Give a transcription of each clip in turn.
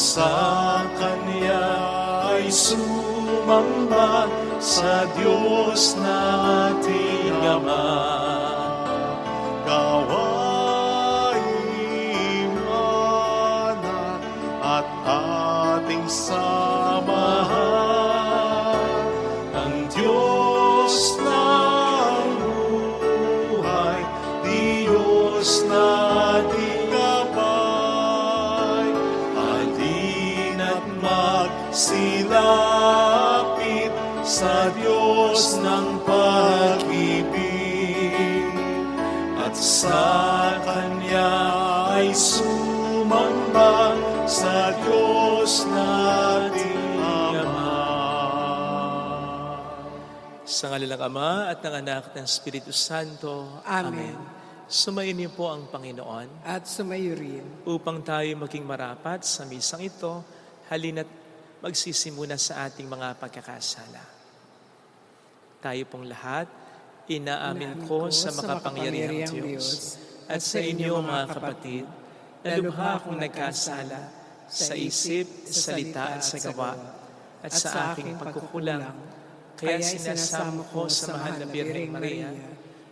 sa Kanya ay sumamba sa Diyos na ating Ama. Gawaing anak at ating samahan ang Diyos ng buhay, Diyos na ating gabay. Halina't magsilapit sa Diyos ng pag-ibig, at sa Kanya ay sumamba sa Diyos nating Ama. Sa ngala ng Ama at ng Anak at ng Espiritu Santo. Amen. Sumayin niyo po ang Panginoon. At sumayo rin. Upang tayo maging marapat sa misang ito, halina't magsisimula sa ating mga pagkakasala. Tayo pong lahat, inaamin ko sa makapangyarihang Diyos at sa inyo mga kapatid, na lubha akong nagkasala sa isip, salita at sa gawa, at sa aking pagkukulang. Kaya sinasamo ko sa mahal na Birheng Maria,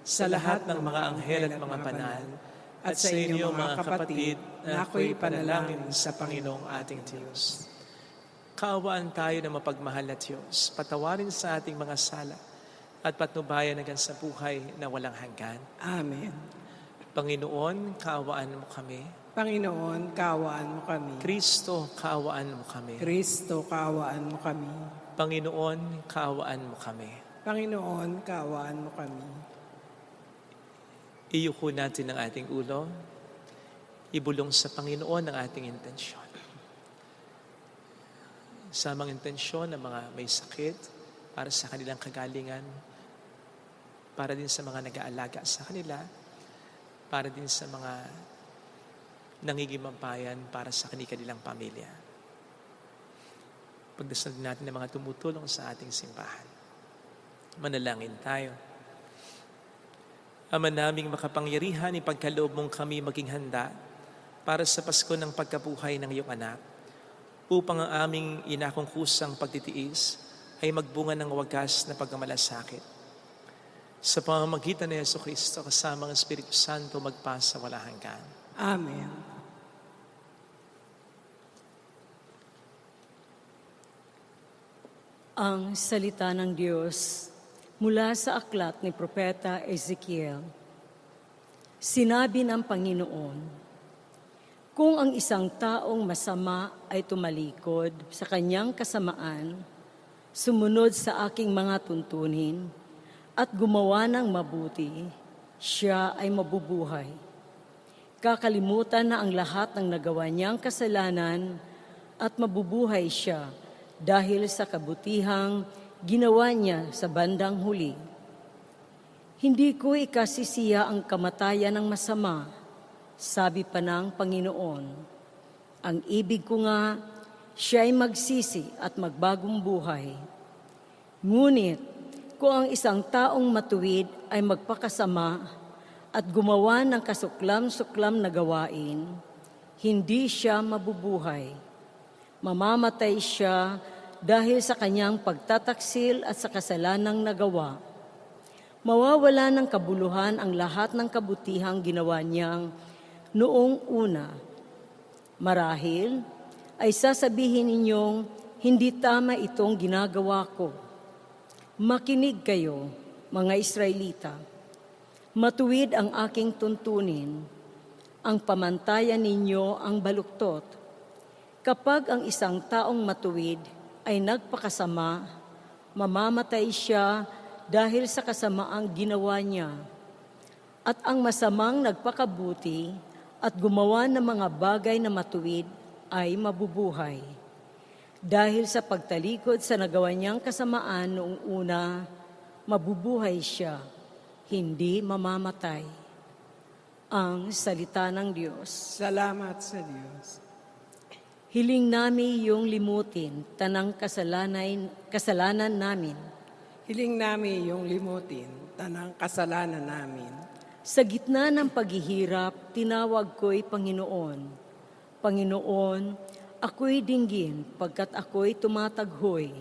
sa lahat ng mga anghel at mga banal, at sa inyo mga kapatid, na ako'y panalangin sa Panginoong ating Diyos. Kaawaan tayo ng mapagmahal na Diyos, patawarin sa ating mga sala, at patnubayan hanggang sa buhay na walang hanggan. Amen. Panginoon, kaawaan mo kami. Panginoon, kaawaan mo kami. Kristo, kaawaan mo kami. Kristo, kaawaan mo kami. Panginoon, kaawaan mo kami. Panginoon, kaawaan mo kami. Iyuko natin ang ating ulo. Ibulong sa Panginoon ang ating intensyon. Sa mga intensyon ng mga may sakit, para sa kanilang kagalingan, para din sa mga nag-aalaga sa kanila, para din sa mga nangigimampayan para sa kanilang pamilya. Pagdasal natin ng mga tumutulong sa ating simbahan. Manalangin tayo. Ama naming makapangyarihan, ipagkaloob mong kami maging handa para sa Pasko ng pagkabuhay ng iyong anak, upang ang aming inakungkusang pagtitiis ay magbunga ng wagas na pagmamalasakit. Sa pamamagitan ni Jesucristo kasama ang Espiritu Santo magpasa wala hanggan. Amen. Ang salita ng Diyos mula sa aklat ni Propeta Ezekiel. Sinabi ng Panginoon, kung ang isang taong masama ay tumalikod sa kanyang kasamaan, sumunod sa aking mga tuntunin, at gumawa ng mabuti, siya ay mabubuhay. Kakalimutan na ang lahat ng nagawa niyang kasalanan at mabubuhay siya dahil sa kabutihang ginawa niya sa bandang huli. Hindi ko ikasisiya ang kamatayan ng masama, sabi pa ng Panginoon. Ang ibig ko nga, siya ay magsisi at magbagong buhay. Ngunit, kung ang isang taong matuwid ay magpakasama at gumawa ng kasuklam-suklam na gawain, hindi siya mabubuhay. Mamamatay siya dahil sa kanyang pagtataksil at sa kasalanang nagawa. Mawawala ng kabuluhan ang lahat ng kabutihang ginawa niyang noong una. Marahil ay sasabihin ninyong, hindi tama itong ginagawa ko. Makinig kayo, mga Israelita. Matuwid ang aking tuntunin. Ang pamantayan ninyo ang baluktot. Kapag ang isang taong matuwid ay nagpakasama, mamamatay siya dahil sa kasamaang ginawa niya. At ang masamang nagpakabuti at gumawa ng mga bagay na matuwid ay mabubuhay. Dahil sa pagtalikod sa nagawa niyang kasamaan noong una, mabubuhay siya, hindi mamamatay. Ang salita ng Diyos. Salamat sa Diyos. Hiling namin iyong limutin, tanang kasalanan namin. Hiling namin iyong limutin, tanang kasalanan namin. Sa gitna ng paghihirap, tinawag ko'y Panginoon. Panginoon, ako'y dinggin pagkat ako'y tumataghoy.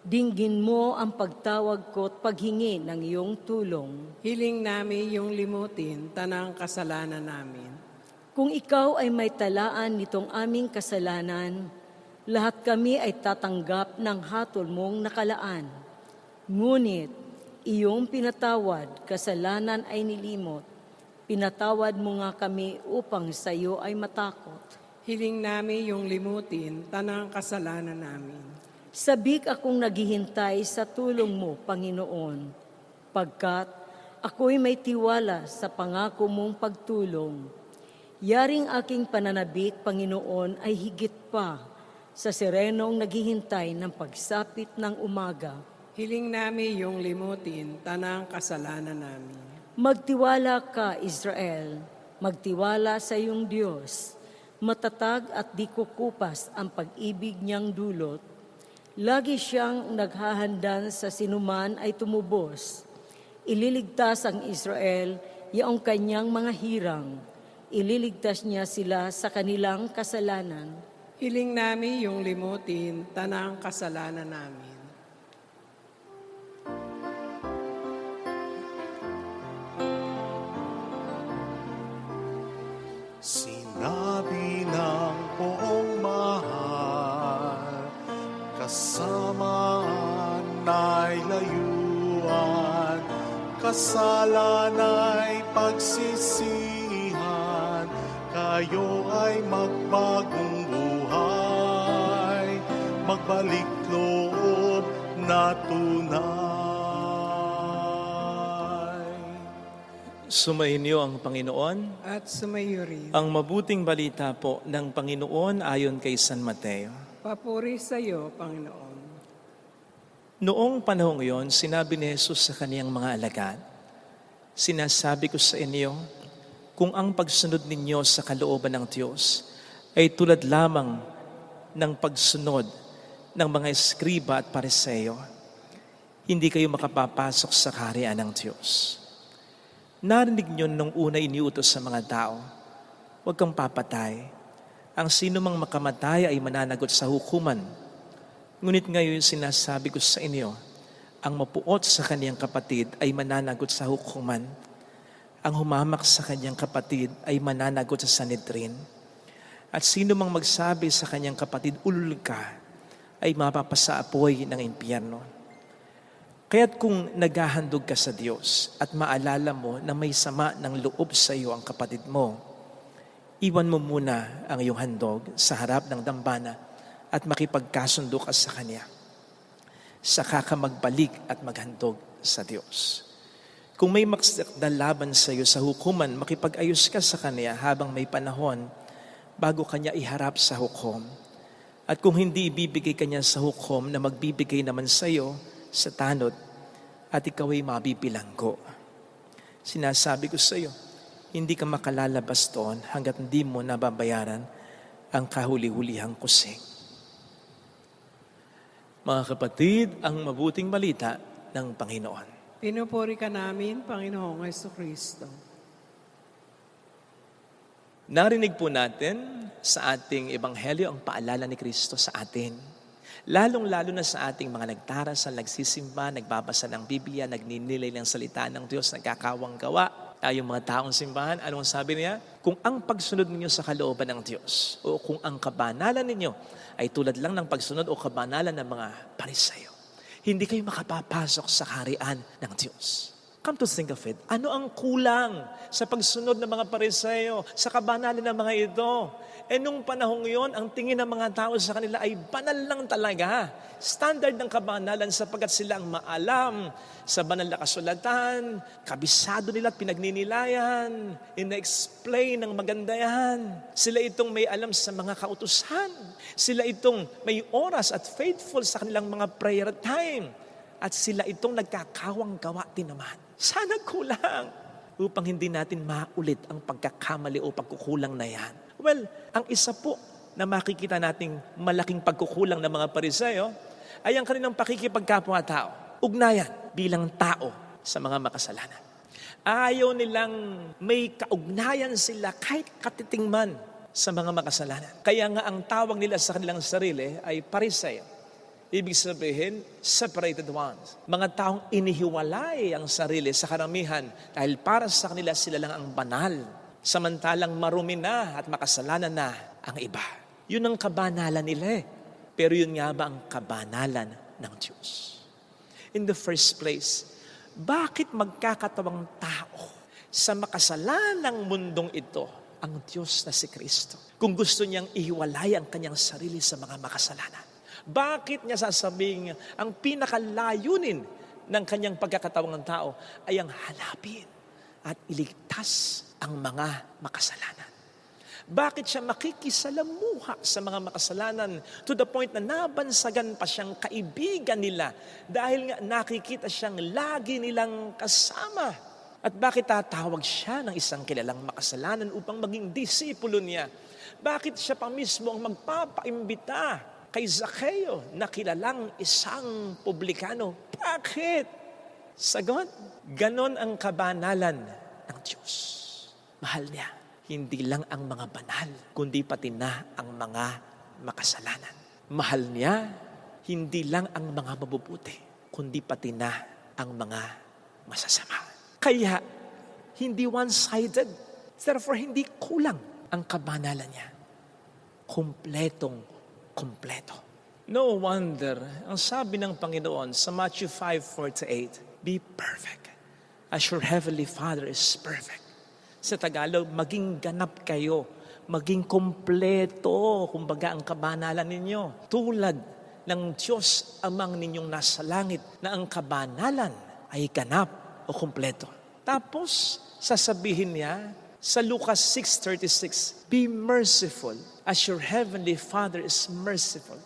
Dinggin mo ang pagtawag ko at paghingi ng iyong tulong. Hiling namin yung limutin tanang kasalanan namin. Kung ikaw ay may talaan nitong aming kasalanan, lahat kami ay tatanggap ng hatol mong nakalaan. Ngunit, iyong pinatawad, kasalanan ay nilimot. Pinatawad mo nga kami upang sa iyo ay matakot. Hiling namin yung limutin tanang kasalanan namin. Sabik akong naghihintay sa tulong mo, Panginoon, pagkat ako'y may tiwala sa pangako mong pagtulong. Yaring aking pananabik, Panginoon, ay higit pa sa serenong naghihintay ng pagsapit ng umaga. Hiling namin yung limutin tanang kasalanan namin. Magtiwala ka, Israel, magtiwala sa iyong Diyos. Matatag at di kukupas ang pag-ibig niyang dulot. Lagi siyang naghahandan sa sinuman ay tumubos. Ililigtas ang Israel, yaong kanyang mga hirang. Ililigtas niya sila sa kanilang kasalanan. Hiling namin yung limutin tanang kasalanan namin. Sinabi ng poong mahal, kasamaan ay layuan, kasalan ay pagsisihan, kayo ay magbagong buhay, magbalik loob na tunay. Sumainyo ang Panginoon. At sumayo rin. Ang mabuting balita po ng Panginoon ayon kay San Mateo. Papuri sa iyo, Panginoon. Noong panahong iyon, sinabi ni Jesus sa kaniyang mga alagad, "Sinasabi ko sa inyo, kung ang pagsunod ninyo sa kalooban ng Diyos ay tulad lamang ng pagsunod ng mga eskriba at pariseo, hindi kayo makapapasok sa kaharian ng Diyos." Narinig niyo nung una iniutos sa mga tao, "Huwag kang papatay. Ang sino mang makamatay ay mananagot sa hukuman." Ngunit ngayon sinasabi ko sa inyo, ang mapuot sa kaniyang kapatid ay mananagot sa hukuman. Ang humamak sa kaniyang kapatid ay mananagot sa Sanhedrin. At sino mang magsabi sa kaniyang kapatid, "Ulul ka," ay mapapasa apoy ng impyerno. Kaya't kung naghahandog ka sa Diyos at maalala mo na may sama ng loob sa iyo ang kapatid mo, iwan mo muna ang iyong handog sa harap ng dambana at makipagkasundo ka sa Kanya. Saka ka magbalik at maghandog sa Diyos. Kung may maksakdal laban sa iyo sa hukuman, makipag-ayos ka sa Kanya habang may panahon bago Kanya iharap sa hukom. At kung hindi ibibigay Kanya sa hukom na magbibigay naman sa iyo sa tanod, at ikaw ay mabibilanggo. Sinasabi ko sa iyo, hindi ka makalalabas doon hanggat hindi mo nababayaran ang kahuli-hulihang kusing. Mga kapatid, ang mabuting balita ng Panginoon. Pinupuri ka namin, Panginoong Jesucristo. Narinig po natin sa ating ebanghelyo ang paalala ni Kristo sa atin. Lalong-lalo na sa ating mga nagdarasal, nagsisimba, nagbabasa ng Biblia, nagninilay ng salita ng Diyos, nagkakawang gawa. Yung mga taong simbahan, anong sabi niya? Kung ang pagsunod ninyo sa kalooban ng Diyos o kung ang kabanalan ninyo ay tulad lang ng pagsunod o kabanalan ng mga pariseo, hindi kayo makapapasok sa kaharian ng Diyos. Come to think of it, ano ang kulang sa pagsunod ng mga pariseo, sa kabanalan ng mga ito? Nung panahong yon, ang tingin ng mga tao sa kanila ay banal lang talaga. Standard ng kabanalan sapagkat sila ang maalam sa banal na kasulatan, kabisado nila at pinagninilayan, ina-explain ng maganda yan. Sila itong may alam sa mga kautusan. Sila itong may oras at faithful sa kanilang mga prayer time. At sila itong nagkakawang gawa din naman. Sana kulang upang hindi natin maulit ang pagkakamali o pagkukulang na yan. Well, ang isa po na makikita nating malaking pagkukulang ng mga pariseo ay ang kanilang pakikipagkapwa-tao. Ugnayan bilang tao sa mga makasalanan. Ayaw nilang may kaugnayan sila kahit katiting man sa mga makasalanan. Kaya nga ang tawag nila sa kanilang sarili ay Pariseo. Ibig sabihin, separated ones. Mga taong inihiwalay ang sarili sa karamihan dahil para sa kanila sila lang ang banal. Samantalang marumi na at makasalanan na ang iba. Yun ang kabanalan nila. Pero yun nga ba ang kabanalan ng Diyos? In the first place, bakit magkakatawang tao sa makasalanang mundong ito ang Diyos na si Kristo? Kung gusto niyang ihiwalay ang kanyang sarili sa mga makasalanan. Bakit niya sasabing ang pinakalayunin ng kanyang pagkakatawang ng tao ay ang hanapin at iligtas ang mga makasalanan? Bakit siya makikisalamuha sa mga makasalanan to the point na nabansagan pa siyang kaibigan nila dahil nga nakikita siyang lagi nilang kasama? At bakit tatawag siya ng isang kilalang makasalanan upang maging disipulo niya? Bakit siya pa mismo ang magpapaimbita kay Zaccheo na kilalang isang publikano? Bakit? Sagot, ganon ang kabanalan ng Diyos. Mahal niya, hindi lang ang mga banal, kundi pati na ang mga makasalanan. Mahal niya, hindi lang ang mga mabubuti, kundi pati na ang mga masasama. Kaya, hindi one-sided. Therefore, hindi kulang ang kabanalan niya. Kumpleto. No wonder, ang sabi ng Panginoon sa Matthew 5:48, be perfect as your heavenly Father is perfect. Sa Tagalog, maging ganap kayo, maging kumpleto, kumbaga ang kabanalan ninyo. Tulad ng Diyos amang ninyong nasa langit na ang kabanalan ay ganap o kumpleto. Tapos, sasabihin niya sa Lucas 6:36, be merciful as your heavenly Father is merciful.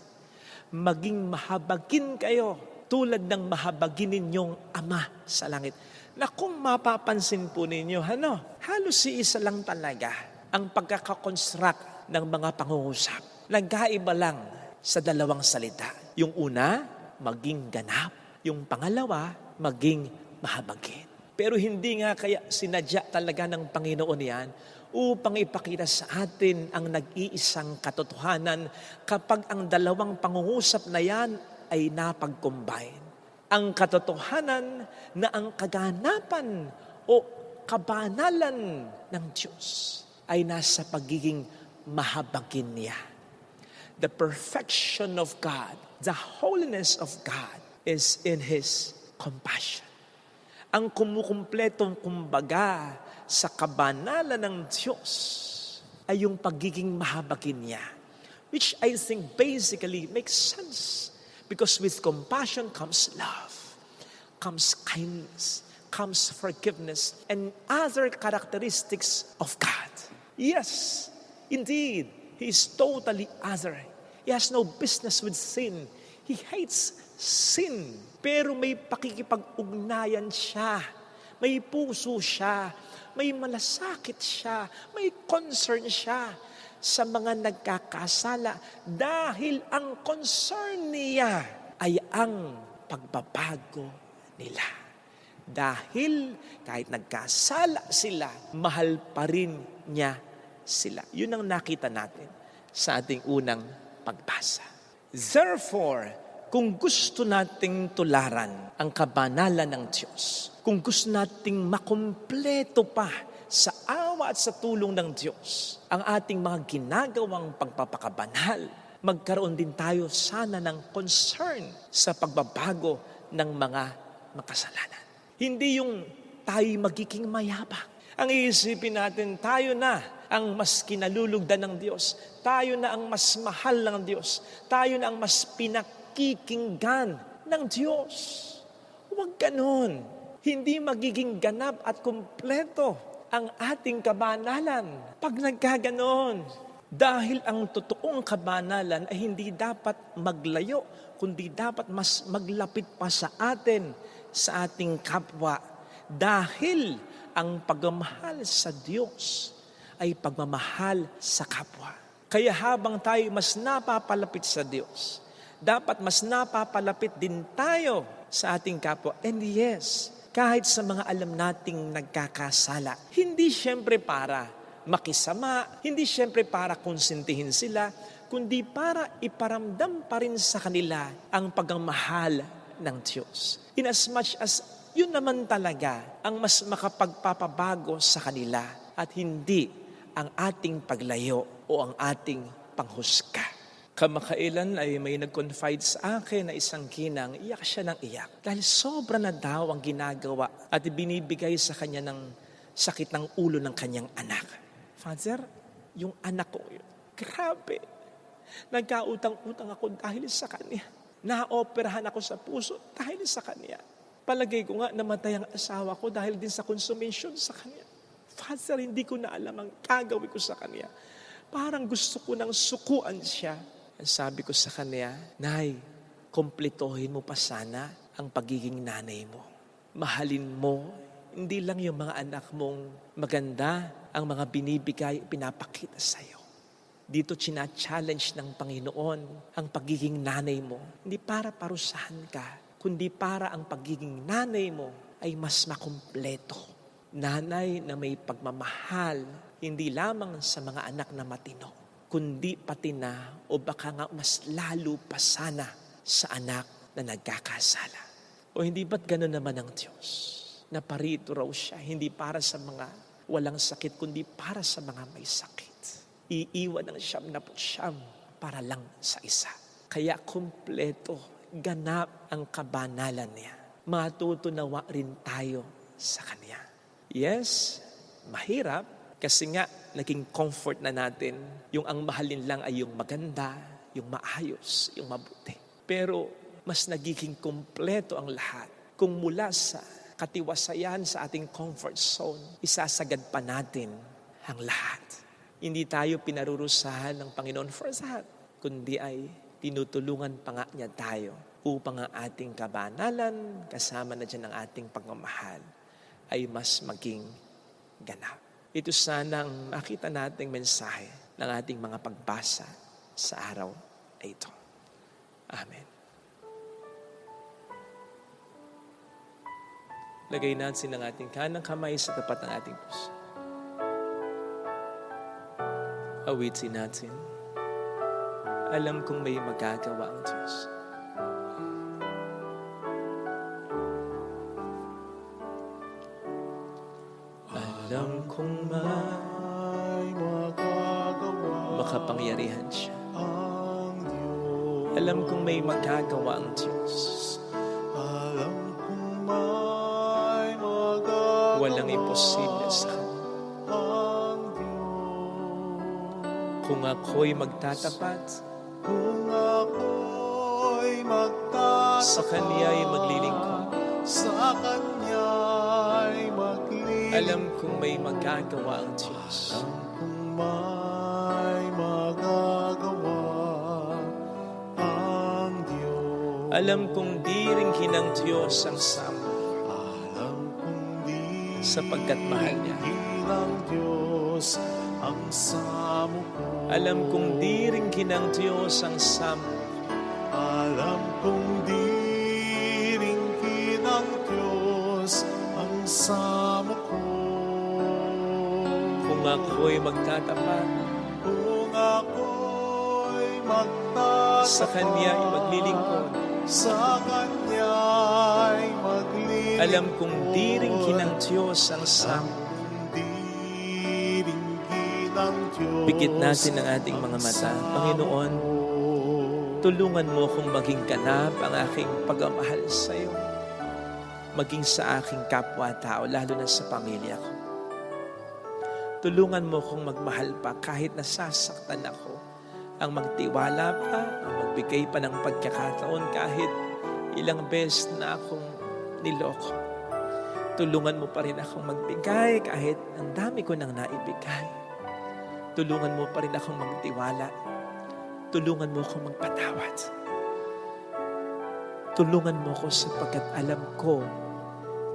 Maging mahabagin kayo tulad ng mahabagin ninyong Ama sa langit. Na kung mapapansin po ninyo, halos isa lang talaga ang pagkakakonstruct ng mga pangungusap. Nagkaiba lang sa dalawang salita. Yung una, maging ganap. Yung pangalawa, maging mahabagin. Pero hindi nga kaya sinadya talaga ng Panginoon yan upang ipakita sa atin ang nag-iisang katotohanan kapag ang dalawang pangungusap na yan ay napag-combine. Ang katotohanan na ang kaganapan o kabanalan ng Diyos ay nasa pagiging mahabagin niya. The perfection of God, the holiness of God is in His compassion. Ang kumukumpletong kumbaga sa kabanalan ng Diyos ay yung pagiging mahabagin niya, which I think basically makes sense. Because with compassion comes love, comes kindness, comes forgiveness, and other characteristics of God. Yes, indeed, He is totally other. He has no business with sin. He hates sin. Pero may pakikipag-ugnayan siya. May puso siya. May malasakit siya. May concern siya sa mga nagkakasala dahil ang concern niya ay ang pagbabago nila. Dahil kahit nagkasala sila, mahal pa rin niya sila. Yun ang nakita natin sa ating unang pagbasa. Therefore, kung gusto nating tularan ang kabanalan ng Diyos, kung gusto nating makumpleto pa sa awa at sa tulong ng Diyos ang ating mga ginagawang pagpapakabanal, magkaroon din tayo sana ng concern sa pagbabago ng mga makasalanan. Hindi yung tayo magiging mayabang. Ang iisipin natin, tayo na ang mas kinalulugdan ng Diyos. Tayo na ang mas mahal ng Diyos. Tayo na ang mas pinakikinggan ng Diyos. Huwag ganon. Hindi magiging ganap at kumpleto ang ating kabanalan pag nagkaganon. Dahil ang totoong kabanalan ay hindi dapat maglayo, kundi dapat mas maglapit pa sa atin, sa ating kapwa. Dahil ang pagmamahal sa Diyos ay pagmamahal sa kapwa. Kaya habang tayo mas napapalapit sa Diyos, dapat mas napapalapit din tayo sa ating kapwa. And yes, kahit sa mga alam nating nagkakasala, hindi siyempre para makisama, hindi siyempre para konsintihin sila, kundi para iparamdam pa rin sa kanila ang pagmamahal ng Diyos. In as much as yun naman talaga ang mas makapagpapabago sa kanila at hindi ang ating paglayo o ang ating panghusga. Kamakailan ay may nag-confide sa akin na isang ginang, iyak siya ng iyak. Dahil sobra na daw ang ginagawa at binibigay sa kanya ng sakit ng ulo ng kanyang anak. Father, yung anak ko, grabe. Nagkautang-utang ako dahil sa kanya. Naoperahan ako sa puso dahil sa kanya. Palagay ko nga namatay ang asawa ko dahil din sa consumption sa kanya. Father, hindi ko na alam ang gagawin ko sa kanya. Parang gusto ko nang sukuan siya. Sabi ko sa kanya, Nay, kompletohin mo pa sana ang pagiging nanay mo. Mahalin mo, hindi lang yung mga anak mong maganda, ang mga binibigay, pinapakita sa'yo. Dito china-challenge ng Panginoon ang pagiging nanay mo. Hindi para parusahan ka, kundi para ang pagiging nanay mo ay mas makumpleto. Nanay na may pagmamahal, hindi lamang sa mga anak na matino, kundi pati na o baka nga mas lalo pa sana sa anak na nagkakasala. O hindi ba't gano'n naman ang Diyos? Na parito raw siya, hindi para sa mga walang sakit, kundi para sa mga may sakit. Iiwan ng 99 para lang sa isa. Kaya kumpleto, ganap ang kabanalan niya. Matutunawa rin tayo sa Kanya. Yes, mahirap, kasi nga, naging comfort na natin, yung ang mahalin lang ay yung maganda, yung maayos, yung mabuti. Pero mas nagiging kumpleto ang lahat kung mula sa katiwasayan sa ating comfort zone, isasagad pa natin ang lahat. Hindi tayo pinarurusahan ng Panginoon for that, kundi ay tinutulungan pa nga niya tayo upang ang ating kabanalan, kasama na dyan ang ating pagmamahal, ay mas maging ganap. Ito sana ang makita nating mensahe ng ating mga pagbasa sa araw na ito. Amen. Lagay natin ang ating kanang kamay sa tapat ng ating puso. Awitin natin. Alam kong may magagawa ang Diyos. Alam kong Ay magagawa makapangyarihan siya. ang Diyos. Alam kong may magagawa ang Diyos. Alam kong may magagawa Walang imposible sa Kanya. ang Diyos. Kung ako'y magtatapat, Kung ako'y magtatapat sa Kanya'y maglilingkod. sa Kanya'y maglilingkod. Alam kong may magagawa ang Diyos. Kung may magagawa ang Diyos. Alam kong di rin hinang Diyos ang samo, Alam kong di sapagkat mahal niya. ng Diyos ang samo ko. Alam kong di rin hinang Diyos ang samo, Alam kong di rin ng Diyos ang samo ko. kung ako'y magtatapat, Kung ako'y magtatapat sa Kanya'y maglilingkod. sa Kanya'y maglilingkod. Alam kong di rin hinang Diyos ang samo. Pikit natin ang ating mga mata. Panginoon, tulungan mo akong maging ganap ang aking pagmamahal sa iyo. Maging sa aking kapwa-tao, lalo na sa pamilya ko. Tulungan mo akong magmahal pa kahit nasasaktan ako. Ang magtiwala pa, ang magbigay pa ng pagkakataon kahit ilang beses na akong niloko. Tulungan mo pa rin akong magbigay kahit ang dami ko nang naibigay. Tulungan mo pa rin akong magtiwala. Tulungan mo akong magpatawad. Tulungan mo ako sapagkat alam ko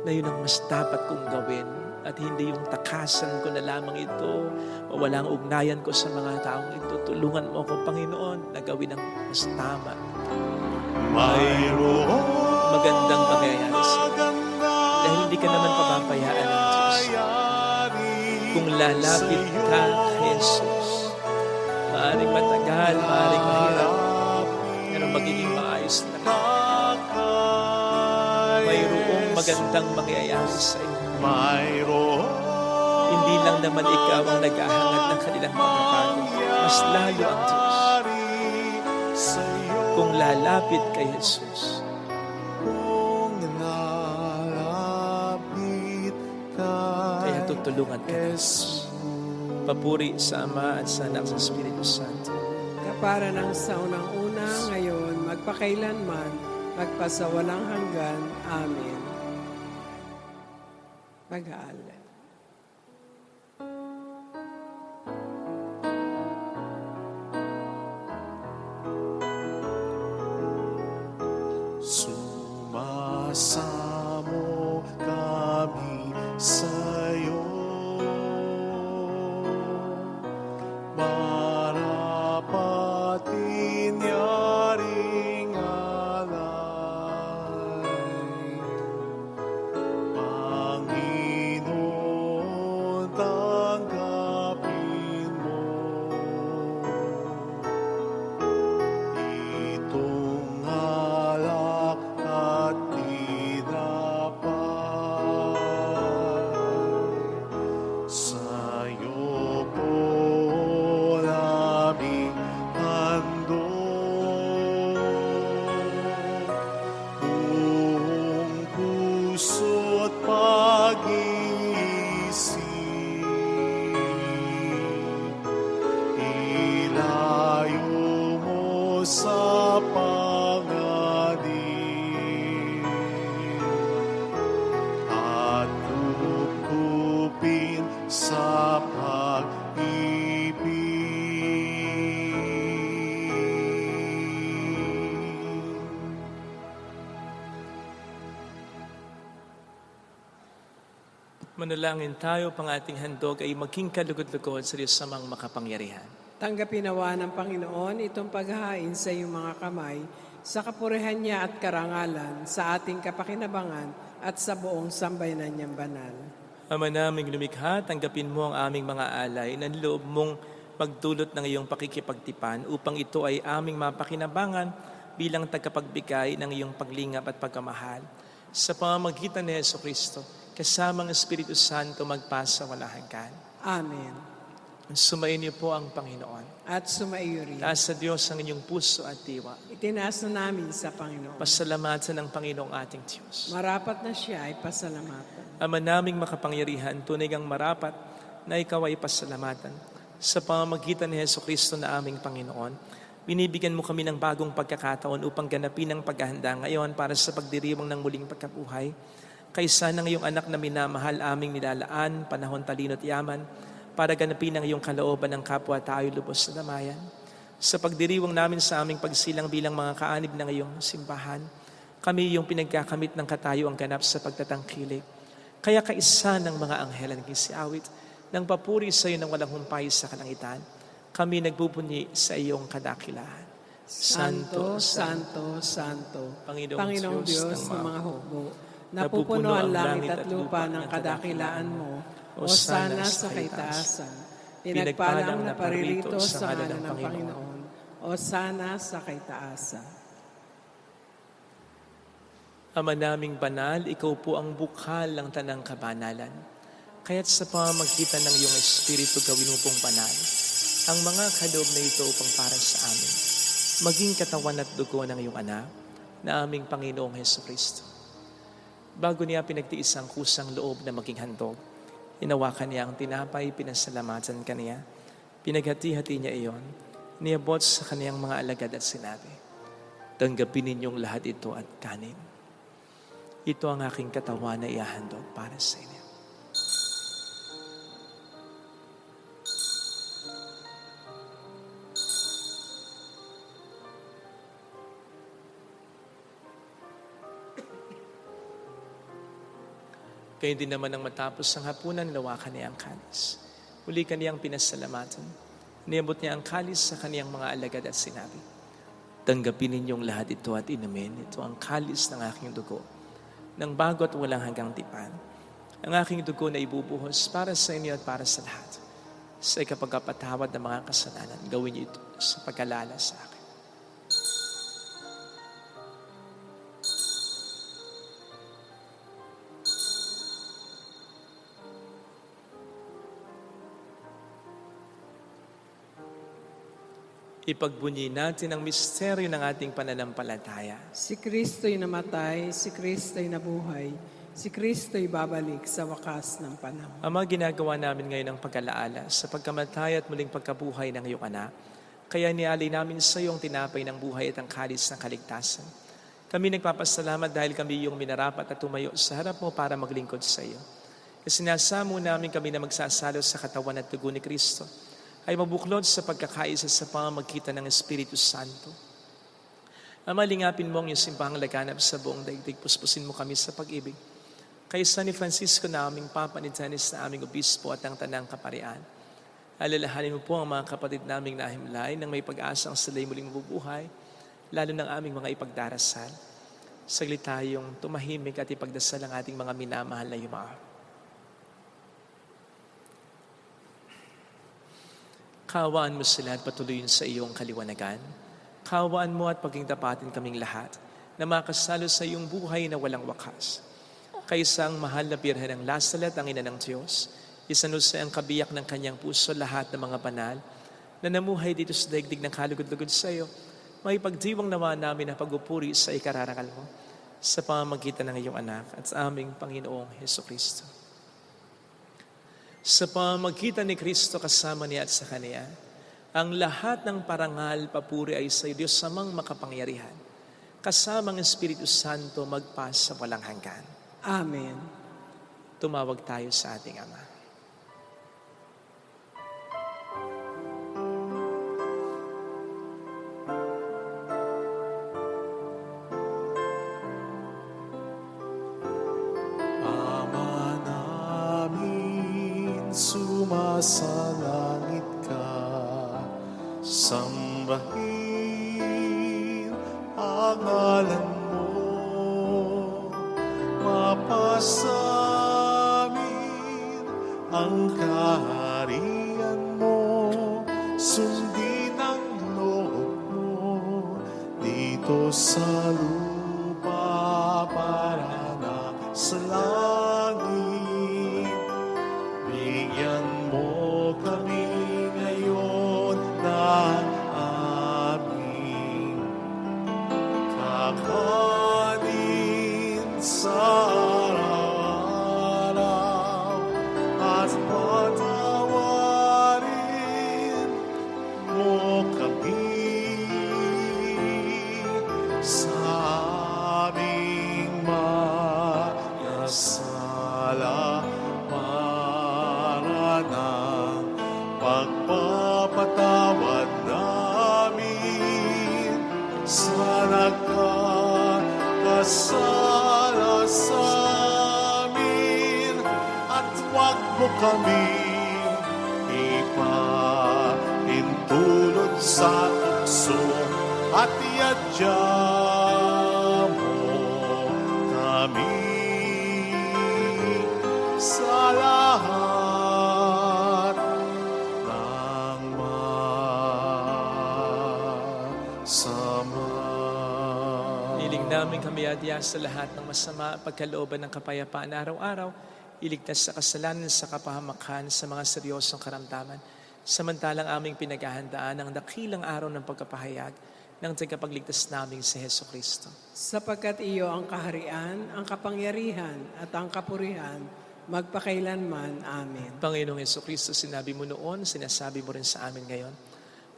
na yun ang mas dapat kong gawin at hindi yung takasan ko na lamang ito, mawala ang ugnayan ko sa mga taong ito. Tulungan mo ako, Panginoon, na gawin ang mas tama. Mayroon Magandang mangyayari sa iyo. Dahil hindi ka naman papabayaan ng Diyos. mangyayari Kung lalapit ka kay Jesus, maaaring matagal, maaaring mahirap, pero magiging maayos na lahat. Mayroong magandang mangyayari sa iyo. Hindi lang naman ikaw ang naghahangad ng kanilang pagkabago, mas lalo ang Diyos. Kung lalapit kay Jesus, kaya tutulungan ka ng Diyos. Papuri sa Ama at sa Anak at sa Espiritu Santo. Kapara ng sa unang-una, ngayon, magpakailanman, magpasawalang hanggan. Amen. Mag-aalala. Sumasamo kami sa'yo, marapat inyaring alay. Panginoon, tanggapin mo itong alak at tinapay. Sa'yo po namin handog, buong puso't pag-iisip. Ilayo mo sa panganib at kupkupin sa pag-ibig. Manalangin tayo, pang ating handog ay maging kalugod-lugod sa Diyos samang makapangyarihan. Tanggapin nawa ng Panginoon itong paghahain sa iyong mga kamay, sa kapurihan niya at karangalan, sa ating kapakinabangan at sa buong sambayanan niyang banal. Ama naming lumikha, tanggapin mo ang aming mga alay na loob mong magdulot ng iyong pakikipagtipan upang ito ay aming mapakinabangan bilang tagapagbigay ng iyong paglingap at pagkamahal. Sa pamamagitan ni Jesucristo, kasama ng Espiritu Santo magpasa walang hanggan. Amen. Sumayin niyo po ang Panginoon. At sumaiyo rin. Taas sa Diyos ang inyong puso at diwa. Itinaas na namin sa Panginoon. Pasalamatan ng Panginoong ating Diyos. Marapat na siya ay pasalamatan. Ama naming makapangyarihan, tunay ang marapat na ikaw ay pasalamatan. Sa pamamagitan ni Jesucristo na aming Panginoon, binibigyan mo kami ng bagong pagkakataon upang ganapin ang paghahanda ngayon para sa pagdiriwang ng muling pagkabuhay. Kaysa ng iyong anak na minamahal aming nilalaan, panahon, talino at yaman, para ganapin ang iyong kalooban ng kapwa tayo lubos sa damayan. Sa pagdiriwang namin sa aming pagsilang bilang mga kaanib ng iyong simbahan, kami yung pinagkakamit ng katayuang ganap sa pagtatangkilik. Kaya kaisa ng mga anghel ang kisiawit, nang papuri sa iyo ng walang humpay sa kalangitan, kami nagbubunyi sa iyong kadakilaan. Santo, Santo, Santo, Panginoong Diyos ng mga hukbo, napupuno ang langit at lupa ng kadakilaan mo, o sana sa kaitaasan. Pinagpalang na paririto sa ngalan ng Panginoon, o sana sa kaitaasan. Ama naming banal, ikaw po ang bukal ng tanang kabanalan. Kaya't sa pamamagitan ng iyong Espiritu gawin mo pong banal ang mga kaloob na ito upang para sa amin, maging katawan at dugo ng iyong anak na aming Panginoong Jesucristo. Bago niya pinagtiis ang kusang loob na maging handog, inawakan niya ang tinapay, pinasalamatan kaniya, pinaghati-hati niya iyon, niabot sa kaniyang mga alagad at sinabi, tanggapin ninyong lahat ito at kanin. Ito ang aking katawan na ihahandog para sa inyo. Kaya din naman nang matapos ang hapunan, nawakan niya ang kalis. Muli kaniyang pinasalamatan. Niabot niya ang kalis sa kaniyang mga alagad at sinabi, tanggapin ninyong lahat ito at inumin. Ito ang kalis ng aking dugo, ng bago at walang hanggang tipan. ang aking dugo na ibubuhos para sa inyo at para sa lahat. Sa ikapagpatawad ng mga kasalanan, gawin niyo ito sa pagkalala sa akin. Ipagbunyi natin ang misteryo ng ating pananampalataya. Si Kristo'y namatay, si Kristo'y nabuhay, si Kristo'y babalik sa wakas ng panahon. Ama, ginagawa namin ngayon ang pag-alaala sa pagkamatay at muling pagkabuhay ng iyong anak. Kaya nialay namin sa iyo ang tinapay ng buhay at ang kalis ng kaligtasan. Kami nagpapasalamat dahil kami iyong minarapat at tumayo sa harap mo para maglingkod sa iyo. Isinasamo namin kami na magsasalo sa katawan at dugo ni Kristo ay mabuklod sa pagkakaisa sa pamamagitan ng Espiritu Santo. Ama, lingapin mo ang iyong simbahang laganap sa buong daigdig. Puspusin mo kami sa pag-ibig. Kaysa ni Francisco na aming Papa, ni Dennis na aming Obispo at ang Tanang Kaparian. Alalahanin mo po ang mga kapatid naming nahimlay nang may pag-asang sila'y muling mabubuhay, lalo ng aming mga ipagdarasal. Saglit tayong tumahimik at ipagdasal ang ating mga minamahal na yumao. Kaawaan mo sila at patuloyin sa iyong kaliwanagan. Kaawaan mo at paging tapatin kaming lahat na makasalo sa iyong buhay na walang wakas. Kaysa ang mahal na Birhen ng Lasalet, ang ina ng Diyos, isanusay ang kabiyak ng kanyang puso lahat ng mga banal na namuhay dito sa daigdig ng kalugod-lugod sa iyo, may pagdiwang nawa namin na pagupuri sa ikararangal mo sa pamamagitan ng iyong anak at sa aming Panginoong Hesukristo. Sa pamamagitan ni Kristo kasama niya at sa Kanya, ang lahat ng parangal, papuri ay sa Diyos samang makapangyarihan, kasama ang Espiritu Santo magpas sa walang hanggan. Amen. Tumawag tayo sa ating Ama. Sa langit ka, sambahin ang ngalan mo, mapasamin ang kaharian mo, sundin ang loob mo dito sa lupa para na sa langit. Bigyan mo kami ngayon ng aming kakanin sa araw-araw at patawarin mo kami sa aming mga sala. Pagpapatawad namin sa nagkakasala sa amin at huwag mo kami ipahintulot sa tukso at iadya mo kami sa lahat. Namin kami adya sa lahat ng masama at pagkalooban ng kapayapaan araw-araw, iligtas sa kasalanan sa kapahamakan sa mga seryosong karamdaman, samantalang aming pinaghahandaan ang dakilang araw ng pagkapahayag ng tagapagligtas naming si Hesukristo. Sapagkat iyo ang kaharian, ang kapangyarihan at ang kapurihan, magpakailanman. Amen. Panginoong Hesukristo, sinabi mo noon, sinasabi mo rin sa amin ngayon,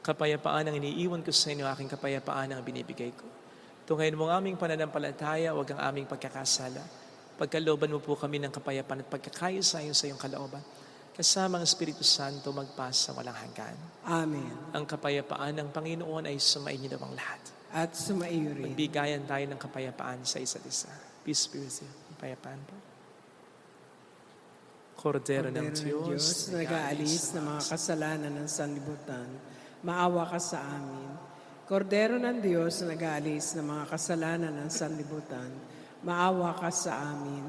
kapayapaan ang iniiwan ko sa inyo, aking kapayapaan ang binibigay ko. Tungayin mo ang aming pananampalataya, huwag ang aming pagkakasala. Pagkalooban mo po kami ng kapayapaan at pagkakaisa sa iyong kalooban. Kasama ang Espiritu Santo magpas sa walang hanggan. Amen. Ang kapayapaan ng Panginoon ay sumainyo ang lahat. At sumaiyo rin. Magbigayan tayo ng kapayapaan sa isa't isa. Peace be with you. Kapayapaan po. Kordero ng Diyos, nag-aalis ng mga kasalanan ng sanlibutan, maawa ka sa amin. Kordero ng Diyos na nag-aalis ng mga kasalanan ng sanlibutan, maawa ka sa amin.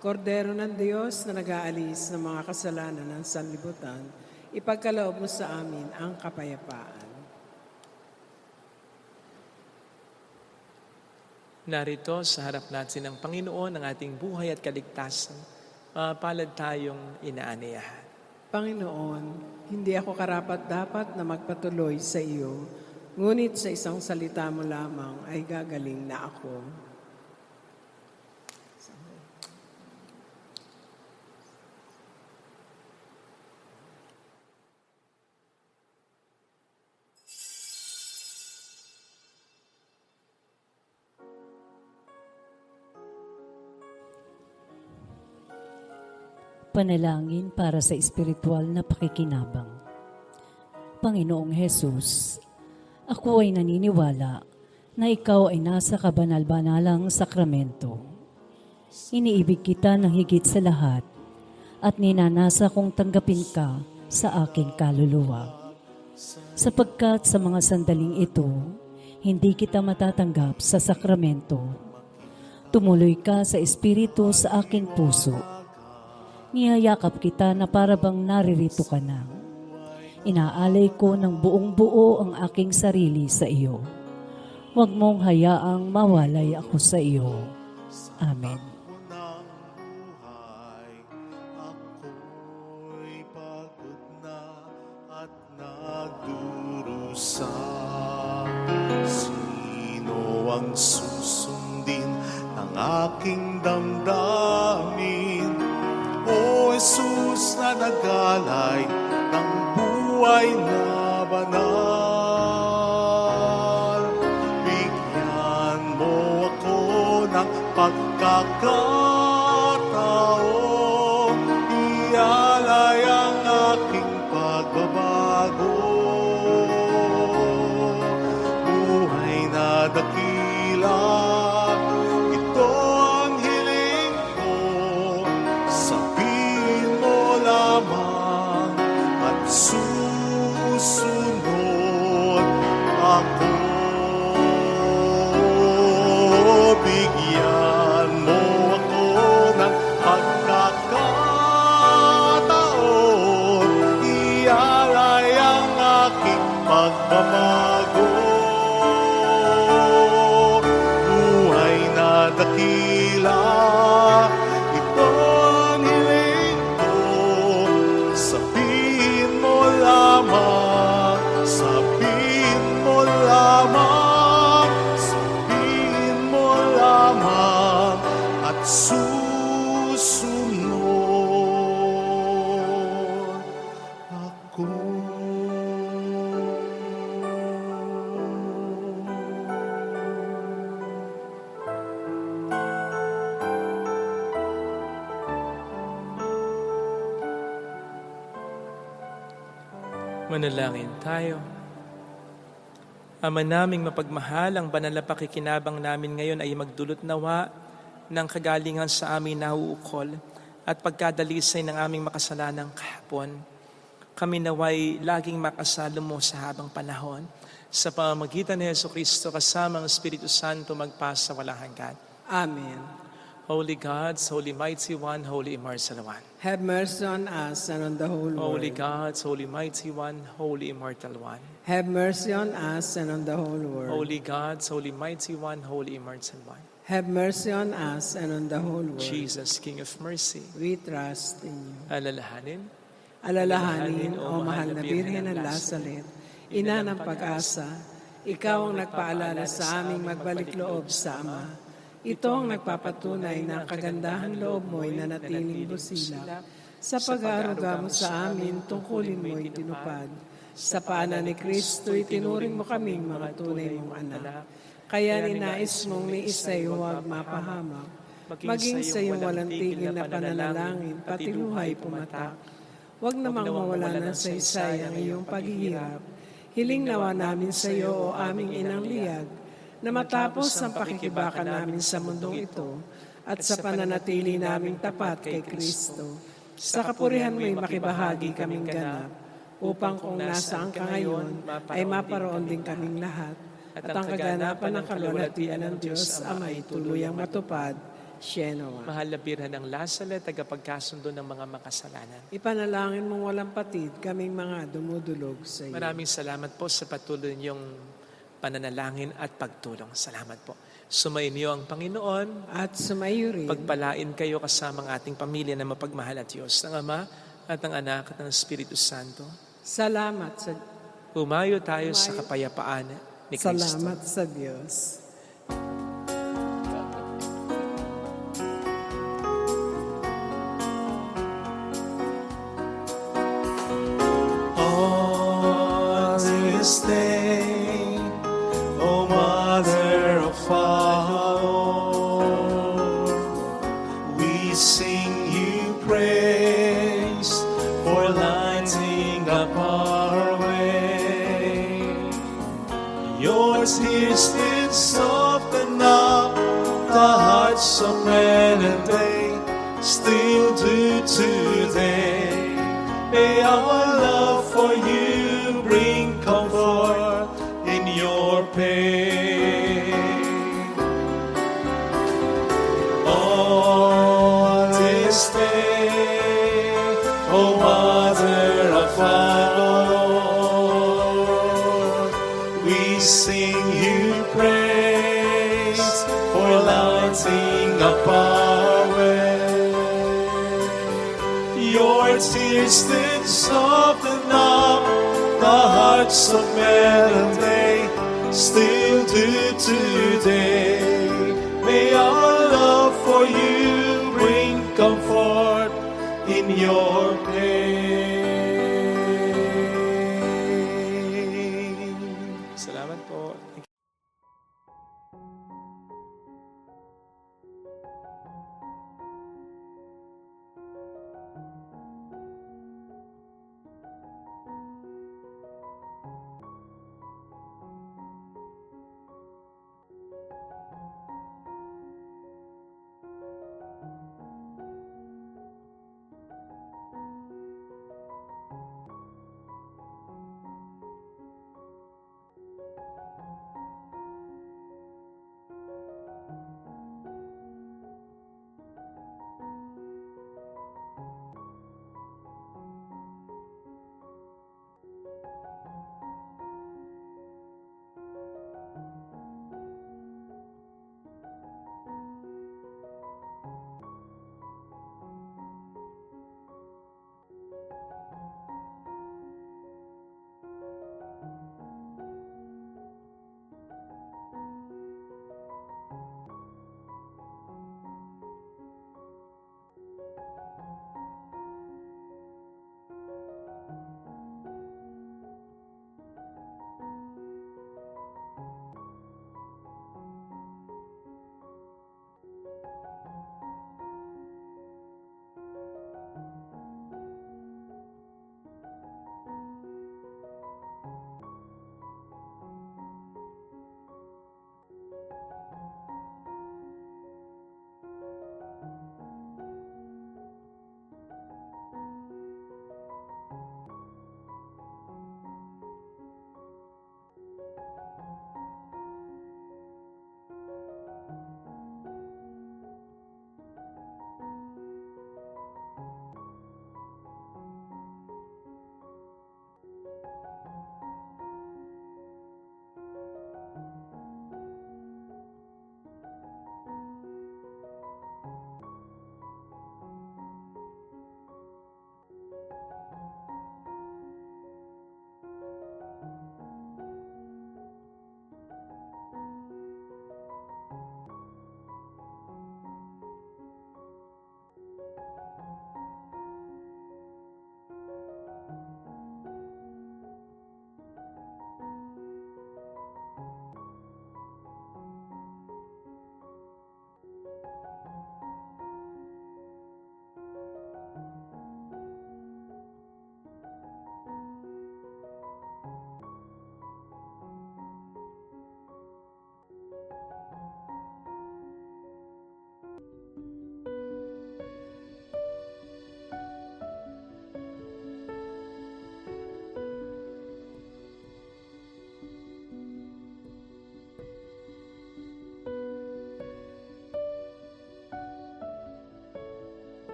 Kordero ng Diyos na nag-aalis ng mga kasalanan ng sanlibutan, ipagkaloob mo sa amin ang kapayapaan. Narito sa harap natin ng Panginoon ang ating buhay at kaligtasan. Mapalad tayong inaaniyahan. Panginoon, hindi ako karapat-dapat na magpatuloy sa iyo, ngunit sa isang salita mo lamang ay gagaling na ako. Panalangin para sa espiritual na pakikinabang. Panginoong Hesus, ako ay naniniwala na ikaw ay nasa kabanal-banalang sakramento. Iniibig kita ng higit sa lahat at ninanasa kong tanggapin ka sa aking kaluluwa. Sapagkat sa mga sandaling ito, hindi kita matatanggap sa sakramento. Tumuloy ka sa espiritu sa aking puso. Niyayakap kita na parabang naririto ka na. Inaalay ko ng buong buo ang aking sarili sa iyo. Huwag mong hayaang mawalay ako sa iyo. Amen. Ako'y pagod na at nagdurusa. Sino ang susundin ng aking damdamin? O Jesus na nagalay ng buhay na banal, bigyan mo ako ng pagkakataon, ialay ang aking pagbabago. Buhay na dakila, ito ang hiling ko, sabihin mo lamang at susunod ako. Bigyan mo ako ng pagkakataon, ialay ang aking pagbabago. Buhay na dakila, ito ang hiling ko, sabihin mo lamang, sabihin mo lamang, sabihin mo lamang at susunod ako. Manalangin tayo. Ama naming mapagmahal, ang banal na pakikinabang namin ngayon ay magdulot nawa ng kagalingan sa aming nauukol at pagkadalisay ng aming makasalanang kahapon. Kami naway laging makasalo mo sa habang panahon. Sa pamamagitan ni Jesucristo kasama ang Espiritu Santo magpasa walang hanggan. Amen. Holy God, Holy Mighty One, Holy Immortal One. Have mercy on us and on the whole Holy world. God, Holy Mighty One, Holy Immortal One. Have mercy on us and on the whole world. Holy God, Holy Mighty One, Holy Immortal One. Have mercy on us and on the whole world. Jesus, King of Mercy, We trust in you. alalahanin, Alalahanin, O mahal na Birhen ng Lazaret, ina ng pag-asa, ikaw ang nagpaalala sa aming magbalik loob sa Ama. Ito ang nagpapatunay na ang kagandahan loob mo'y nanatiling busilak. Sa pag-aaruga mo sa amin, tungkulin mo'y tinupad. Sa paanan ni Kristo, itinuring mo kaming mga tunay mong anak. Kaya ninais mong ni isa'y huwag mapahamak. Maging sa iyong walang tigil na pananalangin, pati luhay pumatak. Huwag namang mawala ng saysay ang iyong paghihirap. Hiling nawa namin sa iyo, o aming inang liyag, na matapos ang pakikibaka namin sa mundong ito at sa pananatili naming tapat kay Kristo, sa kapurihan mo'y makibahagi kaming ganap, upang kung nasaan ka ngayon ay maparoon din kaming lahat, at ang kaganapan ng kalwalhatian ng Diyos Ama'y tuluyang matupad Sienoa. Mahal na Birhen ng Lazaret, tagapagkasundo ng mga makasalanan. Ipanalangin mong walang patid kaming mga dumudulog sa iyo. Maraming salamat po sa patuloy niyong pananalangin at pagtulong. Salamat po. Sumainyo ang Panginoon. At sumayo rin. Pagpalain kayo kasama ang ating pamilya na mapagmahal at Diyos, ng Ama at ng Anak at ng Espiritu Santo. Salamat sa Pumayo tayo sa kapayapaan ni Kristo. Salamat sa Diyos. On this day, O Mother of our Lord, we sing you praise for lighting up our way. Your tears did soften up the hearts of men, and they still do today. May our love for you bring comfort in your pain. On this day, O Mother of our Lord, we sing you praise for lighting up our way. Your tears did soften up the hearts of men, and they still do today. May our love for you bring comfort in your pain. Salamat po.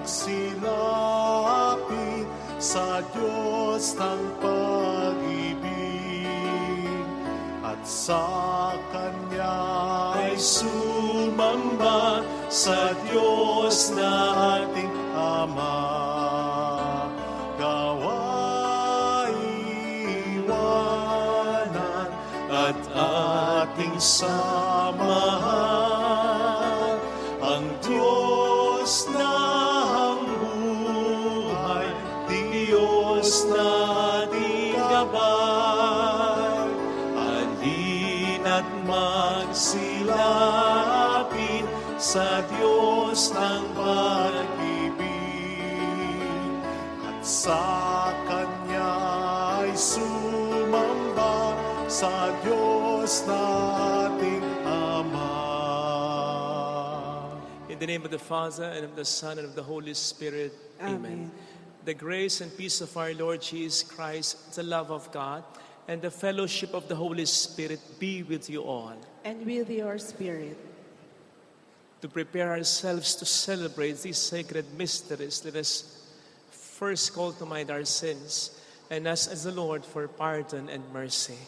magsilapit sa Diyos ng pag-ibig at sa Kanya ay sumamba sa Diyos na ating Ama. Kawaiwanan at ating samahan ang Diyos na ang buhay, Diyos na ating gabay. Halina't magsilapit sa Diyos ng pag-ibig at sa Kanya ay sumamba sa Diyos na ating Ama. In the name of the Father, and of the Son, and of the Holy Spirit. Amen. The grace and peace of our Lord Jesus Christ, the love of God, and the fellowship of the Holy Spirit be with you all. And with your spirit. To prepare ourselves to celebrate these sacred mysteries, let us first call to mind our sins and ask as the Lord for pardon and mercy.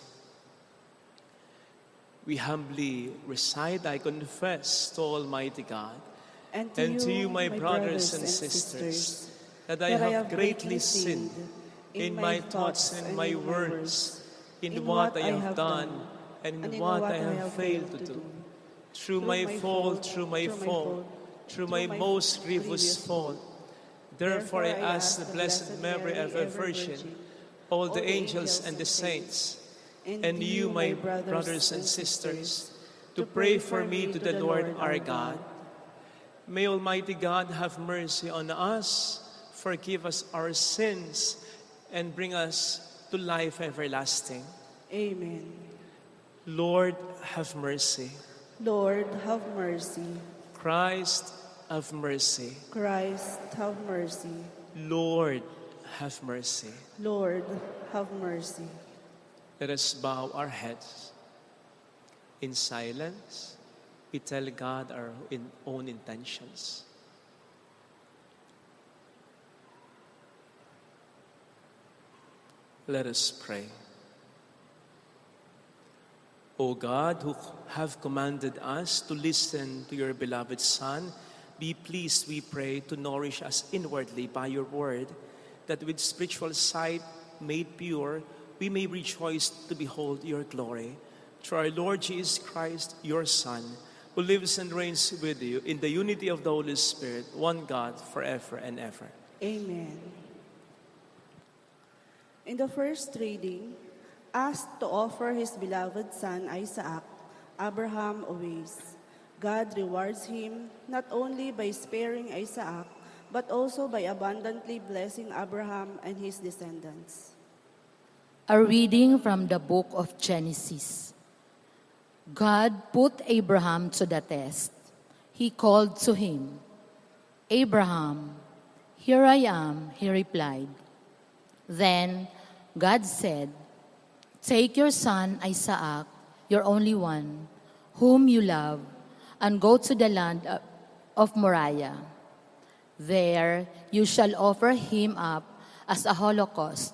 We humbly recite, I confess to Almighty God, and to you, my brothers and sisters, that I have greatly sinned in my thoughts and my words, in what I have done and in what I have failed to do. Through my fault, through my most grievous fault. Therefore I ask the Blessed Mary, ever Virgin, all the angels and the saints, and you, my brothers and sisters, to pray for me to the Lord our God. May Almighty God have mercy on us, forgive us our sins, and bring us to life everlasting. Amen. Lord, have mercy. Lord, have mercy. Christ, have mercy. Christ, have mercy. Lord, have mercy. Lord, have mercy. Let us bow our heads. In silence, we tell God our own intentions. Let us pray. O God, who have commanded us to listen to your beloved Son, be pleased, we pray, to nourish us inwardly by your word, that with spiritual sight made pure, we may rejoice to behold your glory. Through our Lord Jesus Christ, your Son, who lives and reigns with you in the unity of the Holy Spirit, one God, forever and ever. Amen. In the first reading, asked to offer his beloved son Isaac, Abraham obeys. God rewards him not only by sparing Isaac, but also by abundantly blessing Abraham and his descendants. A reading from the book of Genesis. God put Abraham to the test. He called to him, "Abraham, here I am," he replied. Then God said, "Take your son Isaac, your only one, whom you love, and go to the land of Moriah. There you shall offer him up as a holocaust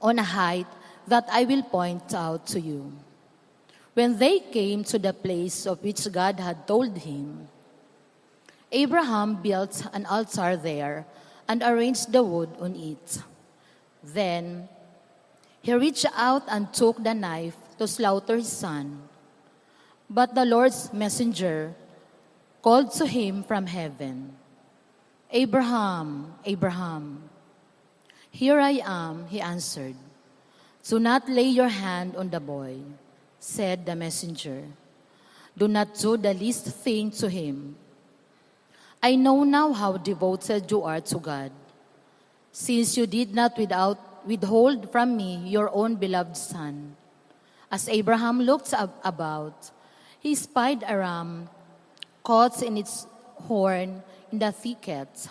on a height that I will point out to you." When they came to the place of which God had told him, Abraham built an altar there and arranged the wood on it. Then he reached out and took the knife to slaughter his son. But the Lord's messenger called to him from heaven, "Abraham, Abraham." "Here I am," he answered. "Do not lay your hand on the boy," said the messenger. "Do not do the least thing to him. I know now how devoted you are to God, since you did not withhold from me your own beloved son." As Abraham looked about, he spied a ram caught in its horn in the thicket.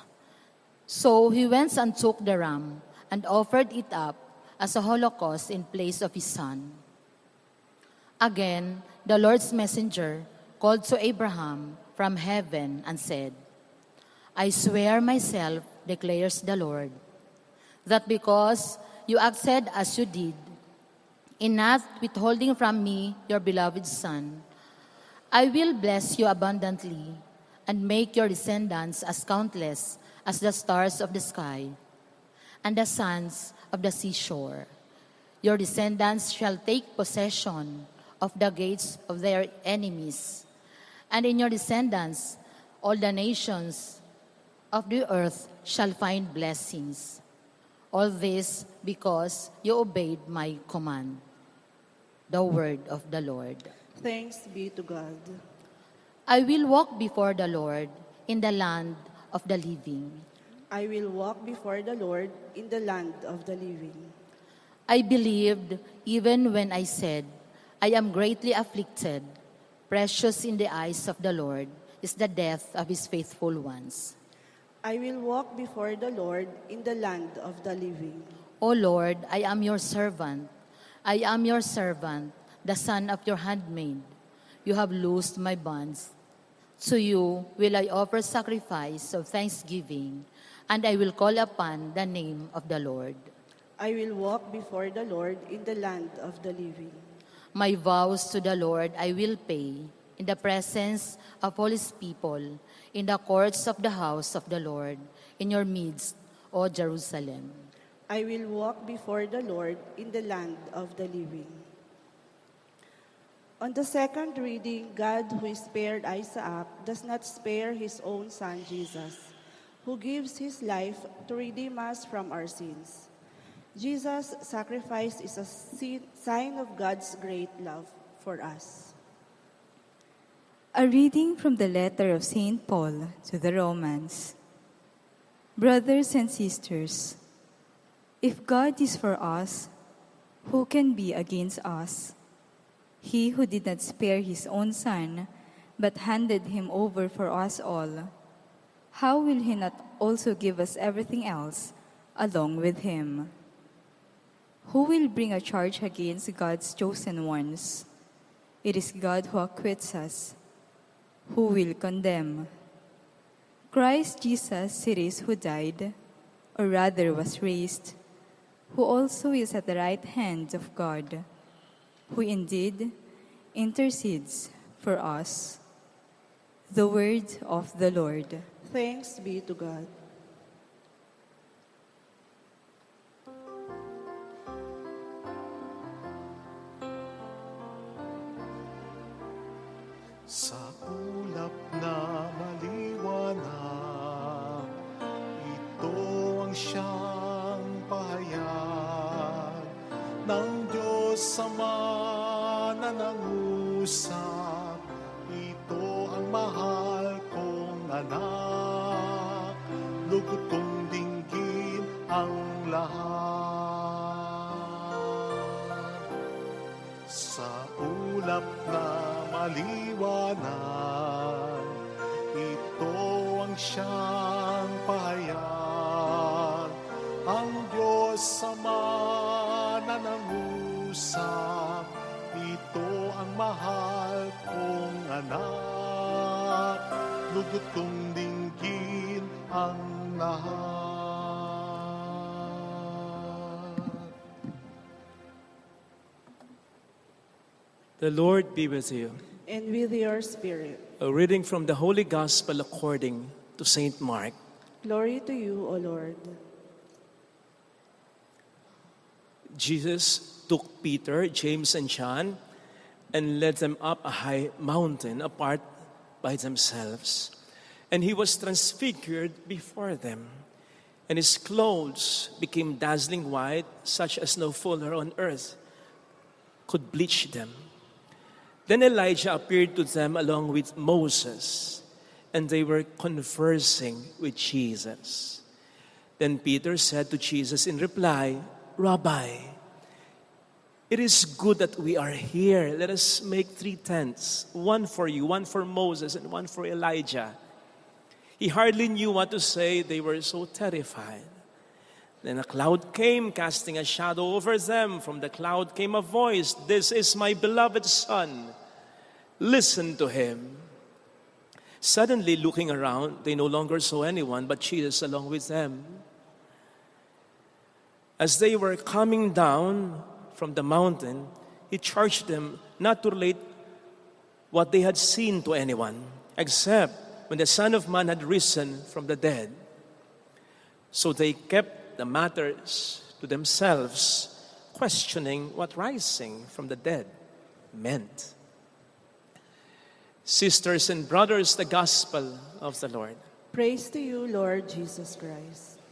So he went and took the ram and offered it up as a holocaust in place of his son. Again, the Lord's messenger called to Abraham from heaven and said, I swear myself, declares the Lord, that because you acted as you did, in not withholding from me your beloved Son, I will bless you abundantly and make your descendants as countless as the stars of the sky and the sands of the seashore. Your descendants shall take possession of the gates of their enemies, and in your descendants all the nations of the earth shall find blessings. All this because you obeyed my command. The word of the Lord. Thanks be to God. I will walk before the Lord in the land of the living. I will walk before the Lord in the land of the living. I believed even when I said, I am greatly afflicted. Precious in the eyes of the Lord is the death of his faithful ones. I will walk before the Lord in the land of the living. O Lord, I am your servant. I am your servant, the son of your handmaid. You have loosed my bonds. To you will I offer sacrifice of thanksgiving, and I will call upon the name of the Lord. I will walk before the Lord in the land of the living. My vows to the Lord I will pay in the presence of all his people, in the courts of the house of the Lord, in your midst, O Jerusalem. I will walk before the Lord in the land of the living. On the second reading, God who spared Isaac does not spare his own son Jesus, who gives his life to redeem us from our sins. Jesus' sacrifice is a sign of God's great love for us. A reading from the letter of St. Paul to the Romans. Brothers and sisters, if God is for us, who can be against us? He who did not spare his own son, but handed him over for us all, how will he not also give us everything else along with him? Who will bring a charge against God's chosen ones? It is God who acquits us. Who will condemn? Christ Jesus it is who died, or rather was raised, who also is at the right hand of God, who indeed intercedes for us. The word of the Lord. Thanks be to God. Sa ulap na maliwanag, ito ang siyang pahayag ng Diyos Ama na nangusap. Ito ang mahal kong anak, lugod kong dinggin ang lahat. Sa ulap na maliwanag, ito ang siyang pahayag, ang Diyos Ama na nangusap. Ito ang mahal kong anak, lugod kong dinggin ang lahat. The Lord be with you. And with your spirit. A reading from the Holy Gospel according to St. Mark. Glory to you, O Lord. Jesus took Peter, James, and John and led them up a high mountain apart by themselves. And he was transfigured before them, and his clothes became dazzling white, such as no fuller on earth could bleach them. Then Elijah appeared to them along with Moses, and they were conversing with Jesus. Then Peter said to Jesus in reply, Rabbi, it is good that we are here. Let us make 3 tents, one for you, one for Moses, and one for Elijah. He hardly knew what to say. They were so terrified. Then a cloud came, casting a shadow over them. From the cloud came a voice, This is my beloved Son. Listen to him. Suddenly, looking around, they no longer saw anyone but Jesus along with them. As they were coming down from the mountain, he charged them not to relate what they had seen to anyone, except when the Son of Man had risen from the dead. So they kept the matters to themselves, questioning what rising from the dead meant. Sisters and brothers, the gospel of the Lord. Praise to you, Lord Jesus Christ.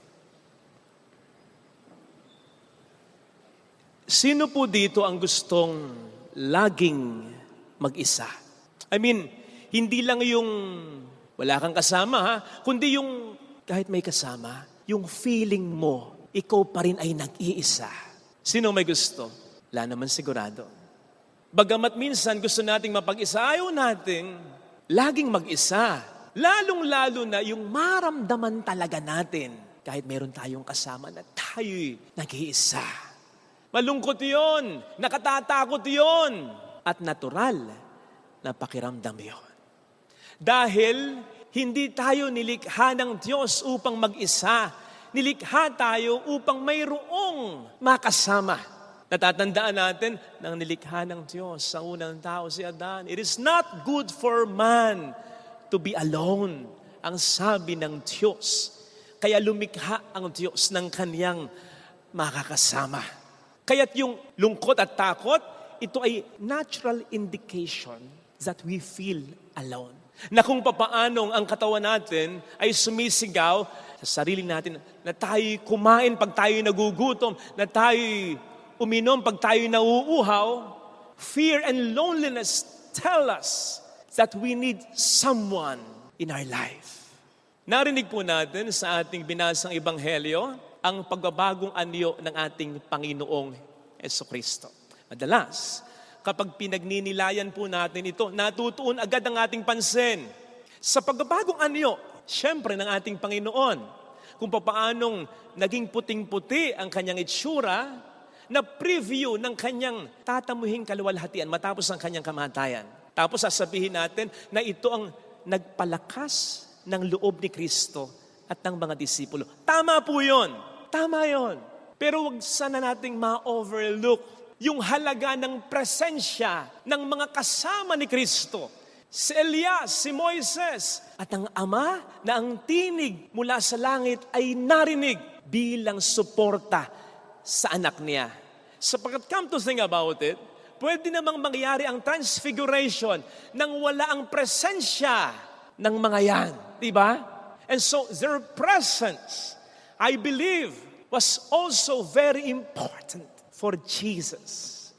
Sino po dito ang gustong laging mag-isa? I mean, hindi lang yung wala kang kasama, ha? Kundi yung kahit may kasama, yung feeling mo, ikaw pa rin ay nag-iisa. Sino may gusto? Wala naman sigurado. Bagamat minsan gusto nating mapag-isa, ayaw nating laging mag-isa. Lalong-lalo na yung maramdaman talaga natin kahit meron tayong kasama na tayo'y nag-iisa. Malungkot yon, nakatatakot yon, at natural na pakiramdam yon. Dahil hindi tayo nilikha ng Diyos upang mag-isa. Nilikha tayo upang mayroong makasama. Natatandaan natin nang nilikha ng Diyos sa unang tao si Adan. It is not good for man to be alone, ang sabi ng Diyos. Kaya lumikha ang Diyos ng kaniyang makakasama. Kaya't yung lungkot at takot, ito ay natural indication that we feel alone. Na kung papaanong ang katawan natin ay sumisigaw sa sarili natin na tayo kumain pag tayo nagugutom, na tayo uminom pag tayo nauuhaw, fear and loneliness tell us that we need someone in our life. Narinig po natin sa ating binasang ebanghelyo ang pagbabagong anyo ng ating Panginoong Jesucristo. Madalas, kapag pinagninilayan po natin ito, natutuon agad ang ating pansin sa pagbabagong anyo, siyempre ng ating Panginoon, kung paanong naging puting-puti ang kanyang itsura, na preview ng kanyang tatamuhing kaluwalhatian matapos ang kanyang kamatayan. Tapos sasabihin natin na ito ang nagpalakas ng loob ni Kristo at ng mga disipulo. Tama po yun. Tama yun. Pero wag sana nating ma-overlook yung halaga ng presensya ng mga kasama ni Kristo. Si Elias, si Moises, at ang Ama na ang tinig mula sa langit ay narinig bilang suporta sa anak niya. Sapagkat come to think about it, pwede namang mangyari ang transfiguration nang wala ang presensya ng mga yan. Diba? And so their presence, I believe, was also very important for Jesus.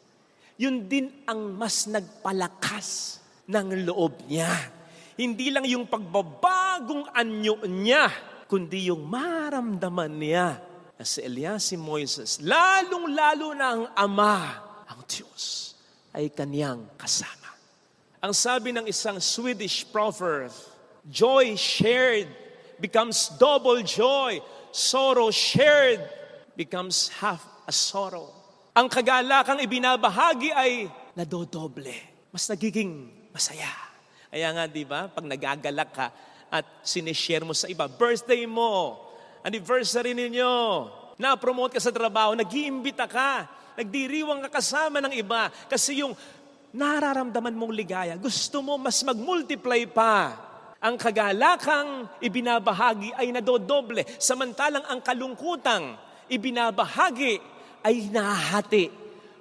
Yun din ang mas nagpalakas ng loob niya. Hindi lang yung pagbabagong anyo niya, kundi yung maramdaman niya na si Elias, si Moises, lalong-lalo na ang Ama, ang Diyos, ay kaniyang kasama. Ang sabi ng isang Swedish proverb, joy shared becomes double joy. Sorrow shared becomes half a sorrow. Ang kagalakang ibinabahagi ay nadodoble. Mas nagiging masaya. Kaya nga, di ba, pag nagagalak ka at sinishare mo sa iba, birthday mo, anniversary ninyo, na-promote ka sa trabaho, nag-iimbita ka, nagdiriwang ka kasama ng iba, kasi yung nararamdaman mong ligaya, gusto mo mas mag-multiply pa. Ang kagalakang ibinabahagi ay nadodoble, samantalang ang kalungkutang ibinabahagi ay nahati,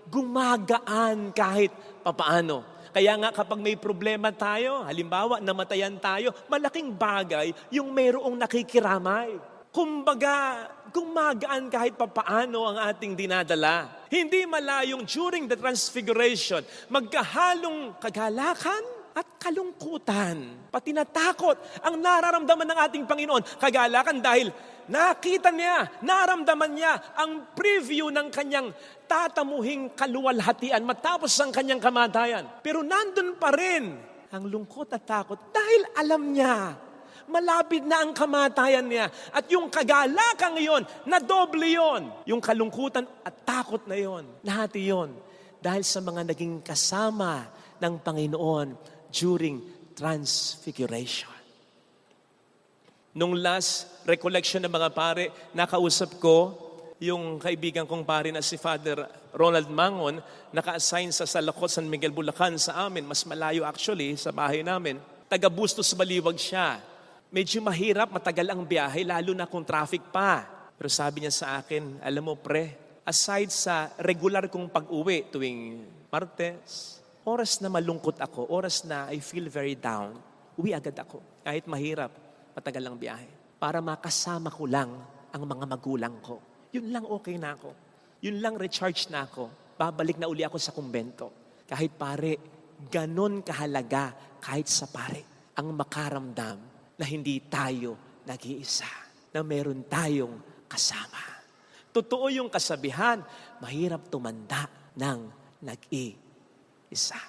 gumagaan kahit papaano. Kaya nga kapag may problema tayo, halimbawa namatayan tayo, malaking bagay yung mayroong nakikiramay. Kumbaga, gumagaan kahit papaano ang ating dinadala. Hindi malayong during the transfiguration, magkahalong kagalakan at kalungkutan. Pati natakot ang nararamdaman ng ating Panginoon. Kagalakan dahil nakita niya, naramdaman niya ang preview ng kanyang tatamuhing kaluwalhatian matapos ang kanyang kamatayan. Pero nandun pa rin ang lungkot at takot dahil alam niya, malapit na ang kamatayan niya. At yung kagalakan yon, nadoble yon. Yung kalungkutan at takot na yon, lahat yon. Dahil sa mga naging kasama ng Panginoon during transfiguration. Nung last recollection ng mga pare, nakausap ko yung kaibigan kong pare na si Father Ronald Mangon, naka-assign sa Salakot, San Miguel, Bulacan sa amin. Mas malayo actually sa bahay namin. Taga Bustos, Baliwag siya. Medyo mahirap, matagal ang biyahe, lalo na kung traffic pa. Pero sabi niya sa akin, alam mo pre, aside sa regular kong pag-uwi tuwing Martes, oras na malungkot ako, oras na I feel very down, uwi agad ako. Kahit mahirap, matagal ang biyahe. Para makasama ko lang ang mga magulang ko. Yun lang okay na ako. Yun lang recharge na ako. Babalik na uli ako sa kumbento. Kahit pare, ganon kahalaga kahit sa pare ang makaramdam na hindi tayo nag-iisa. Na meron tayong kasama. Totoo yung kasabihan, mahirap tumanda ng nag-iisa.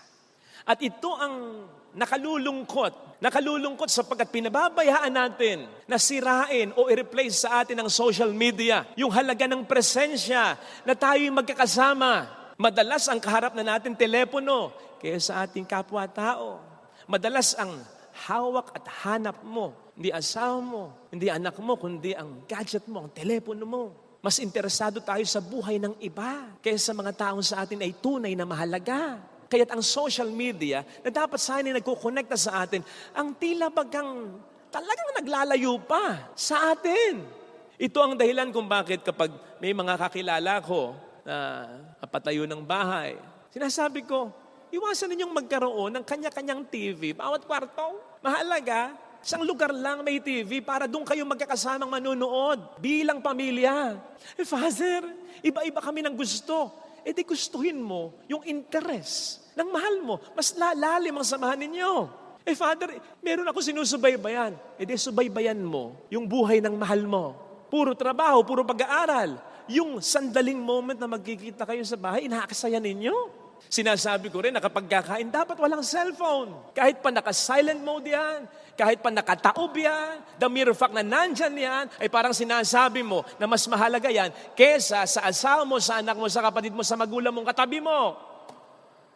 At ito ang nakalulungkot. Nakalulungkot sapagkat pinababayaan natin na sirain o i-replace sa atin ng social media yung halaga ng presensya na tayo'y magkakasama. Madalas ang kaharap na natin telepono kaysa sa ating kapwa-tao. Madalas ang hawak at hanap mo, hindi asawa mo, hindi anak mo, kundi ang gadget mo, ang telepono mo. Mas interesado tayo sa buhay ng iba kaysa sa mga taong sa atin ay tunay na mahalaga. Kaya't ang social media na dapat sana nagkukonekta sa atin, ang tila bagang talagang naglalayo pa sa atin. Ito ang dahilan kung bakit kapag may mga kakilala ko na patayo ng bahay, sinasabi ko, iwasan ninyong magkaroon ng kanya-kanyang TV, bawat kwarto. Mahalaga, isang lugar lang may TV para doon kayo magkakasamang manunood bilang pamilya. Father, iba-iba kami ng gusto. Di gustuhin mo yung interest ng mahal mo. Mas lalalim ang samahan ninyo. Father, meron ako sinusubaybayan. Di subaybayan mo yung buhay ng mahal mo. Puro trabaho, puro pag-aaral. Yung sandaling moment na magkikita kayo sa bahay, inaakasaya ninyo. Sinasabi ko rin na kapag kakain, dapat walang cellphone. Kahit pa naka-silent mode yan, kahit pa nakataob yan, the mere fact na nandyan yan, ay parang sinasabi mo na mas mahalaga yan kesa sa asawa mo, sa anak mo, sa kapatid mo, sa magulang mong katabi mo.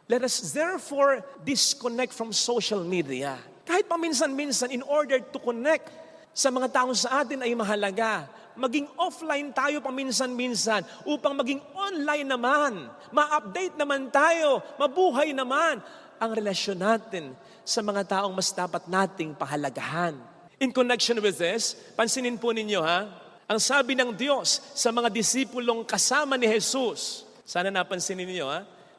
Let us therefore disconnect from social media. Kahit paminsan-minsan, in order to connect sa mga taong sa atin ay mahalaga. Maging offline tayo paminsan-minsan upang maging online naman. Ma-update naman tayo, mabuhay naman ang relasyon natin sa mga taong mas dapat nating pahalagahan. In connection with this, pansinin po ninyo ang sabi ng Diyos sa mga disipulong kasama ni Jesus. Sana napansinin ninyo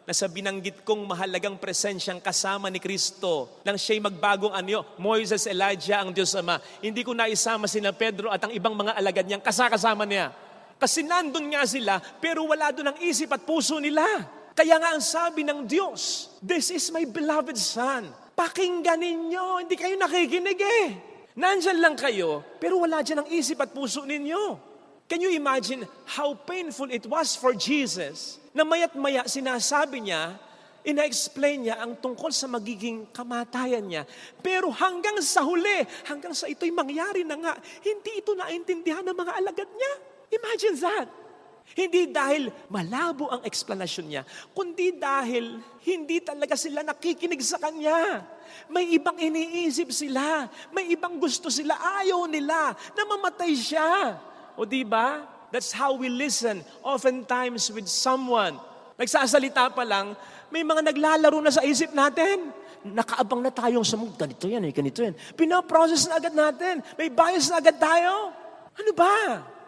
na sa binanggit kong mahalagang presensyang kasama ni Kristo nang siya'y magbagong anyo, Moises, Elijah, ang Diyos Ama. Hindi ko naisama sina Pedro at ang ibang mga alagad niyang kasama niya. Kasi nandun nga sila, pero wala doon ang isip at puso nila. Kaya nga ang sabi ng Diyos, this is my beloved Son. Pakinggan ninyo, hindi kayo nakikinig Nandyan lang kayo, pero wala dyan ang isip at puso ninyo. Can you imagine how painful it was for Jesus na maya't maya sinasabi niya, ina-explain niya ang tungkol sa magiging kamatayan niya. Pero hanggang sa huli, hanggang sa ito'y mangyari na nga, hindi ito naintindihan ng mga alagad niya. Imagine that. Hindi dahil malabo ang eksplanasyon niya, kundi dahil hindi talaga sila nakikinig sa kanya. May ibang iniisip sila, may ibang gusto sila, ayaw nila na mamatay siya. O diba? That's how we listen oftentimes with someone. Nagsasalita pa lang, may mga naglalaro na sa isip natin. Nakaabang na tayong sa ganito yan, ganito yan. Pinaprocess na agad natin. May bias na agad tayo. Ano ba?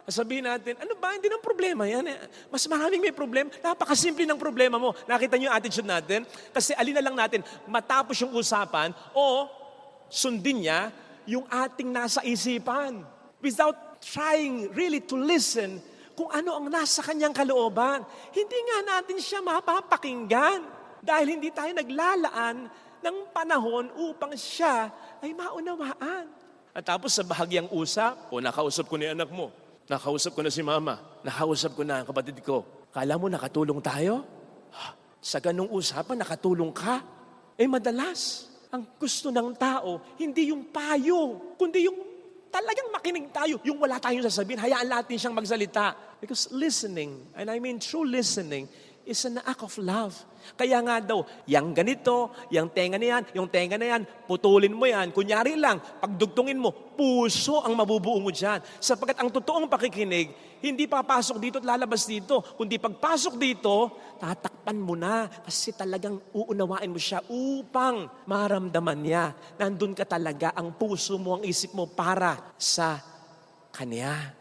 Sabihin natin, ano ba? Hindi ng problema yan. Mas maraming may problema. Napakasimple ng problema mo. Nakita niyo yung attitude natin? Kasi alin na lang natin, matapos yung usapan o sundin niya yung ating nasa isipan. Without trying really to listen kung ano ang nasa kanyang kalooban. Hindi nga natin siya mapapakinggan dahil hindi tayo naglalaan ng panahon upang siya ay maunawaan. At tapos sa bahagyang usap, nakausap ko ni anak mo, nakausap ko na si mama, nakausap ko na ang kapatid ko. Kala mo nakatulong tayo? Sa ganung usapan, nakatulong ka? Madalas, ang gusto ng tao, hindi yung payo, kundi yung talagang makinig tayo. Yung wala tayong sasabihin, hayaan natin siyang magsalita. Because listening, and I mean true listening, is an act of love. Kaya nga daw, yung ganito, yung tenga na yan, putulin mo yan. Kunyari lang, pagdugtungin mo, puso ang mabubuo mo dyan. Sapagkat ang totoong pakikinig, hindi papasok dito at lalabas dito. Kundi pagpasok dito, tatakpan mo na. Kasi talagang uunawain mo siya upang maramdaman niya. Nandun ka talaga, ang puso mo, ang isip mo para sa Kanya.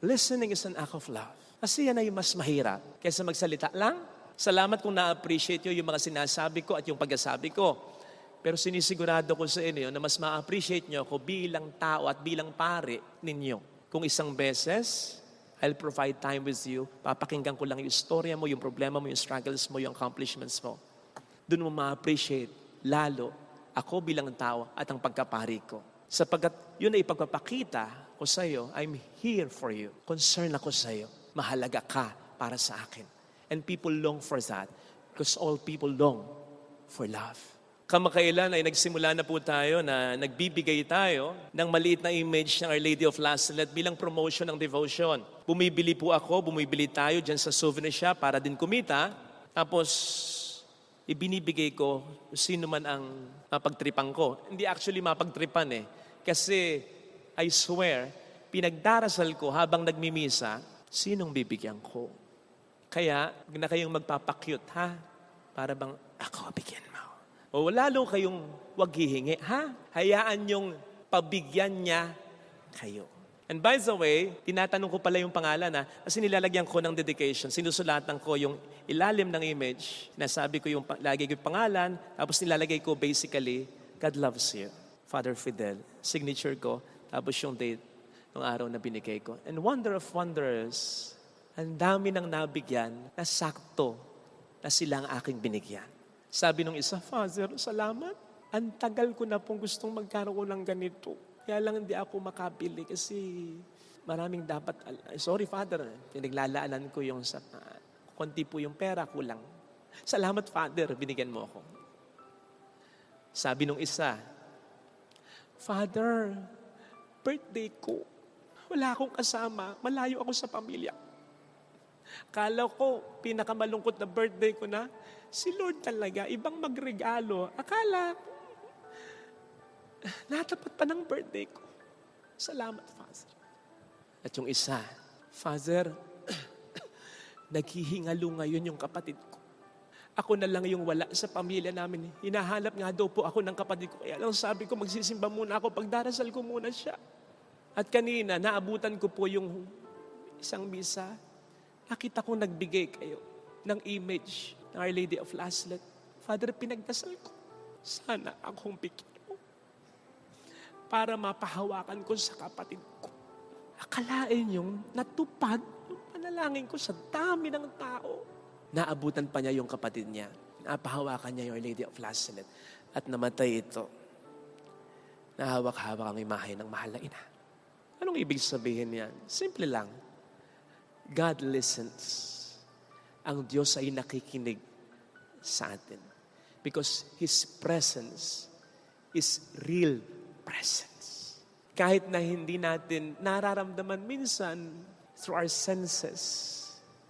Listening is an act of love. Kasi yan ay mas mahirap kaysa magsalita lang. Salamat kung na-appreciate nyo yung mga sinasabi ko at yung pagkasabi ko. Pero sinisigurado ko sa inyo na mas ma-appreciate nyo ako bilang tao at bilang pare ninyo. Kung isang beses, I'll provide time with you. Papakinggan ko lang yung istorya mo, yung problema mo, yung struggles mo, yung accomplishments mo. Doon mo ma-appreciate lalo ako bilang tao at ang pagkapari ko. Sapagkat yun ay ipagpapakita ko sa iyo, I'm here for you. Concern ako sa iyo. Mahalaga ka para sa akin. And people long for that because all people long for love. Kamakailan ay nagsimula na po tayo na nagbibigay tayo ng maliit na image ng Our Lady of Lazaret bilang promotion ng devotion. Bumibili po ako, bumibili tayo dyan sa souvenir shop para din kumita. Tapos, ibinibigay ko sino man ang mapagtripan ko. Hindi actually mapagtripan eh. Kasi, I swear, pinagdarasal ko habang nagmimisa, sinong bibigyan ko? Kaya, huwag na kayong magpapakyut, ha? Para bang, ako, bigyan mo. O lalo kayong huwag hihingi, ha? Hayaan yung pabigyan niya kayo. And by the way, tinatanong ko pala yung pangalan, ha? Kasi nilalagyan ko ng dedication. Sinusulatan ko yung ilalim ng image. Nasabi ko yung, lagay ko yung pangalan, tapos nilalagay ko basically, God loves you. Father Fidel. Signature ko, tapos yung date ng araw na binigay ko. And wonder of wonders, ang dami nang nabigyan na sakto na sila ang aking binigyan. Sabi nung isa, Father, salamat. Ang tagal ko na pong gustong magkaroon ng ganito. Kaya lang hindi ako makabili kasi maraming dapat. Sorry, Father. Pinaglalaanan ko yung konti po yung pera, kulang. Salamat, Father. Binigyan mo ako. Sabi nung isa, Father, birthday ko. Wala akong kasama. Malayo ako sa pamilya. Akala ko, pinakamalungkot na birthday ko na, si Lord talaga, ibang magregalo. Akala ko, natapat pa ng birthday ko. Salamat, Father. At yung isa, Father, naghihingalo ngayon yung kapatid ko. Ako na lang yung wala sa pamilya namin. Hinahanap nga daw po ako ng kapatid ko. Kaya lang sabi ko, magsisimba muna ako, pagdarasal ko muna siya. At kanina, naabutan ko po yung isang misa. Nakita ko nagbigay kayo ng image ng Our Lady of Lazaret. Father, pinagdasal ko. Sana akong bigyan mo para mapahawakan ko sa kapatid ko. Akalain yung natupad yung panalangin ko sa dami ng tao. Naabutan pa niya yung kapatid niya. Napahawakan niya yung Our Lady of Lazaret. At namatay ito. Nahawak-hawak ang imahe ng mahal na ina. Anong ibig sabihin niyan? Simple lang. God listens. Ang Diyos ay nakikinig sa atin. Because His presence is real presence. Kahit na hindi natin nararamdaman minsan through our senses.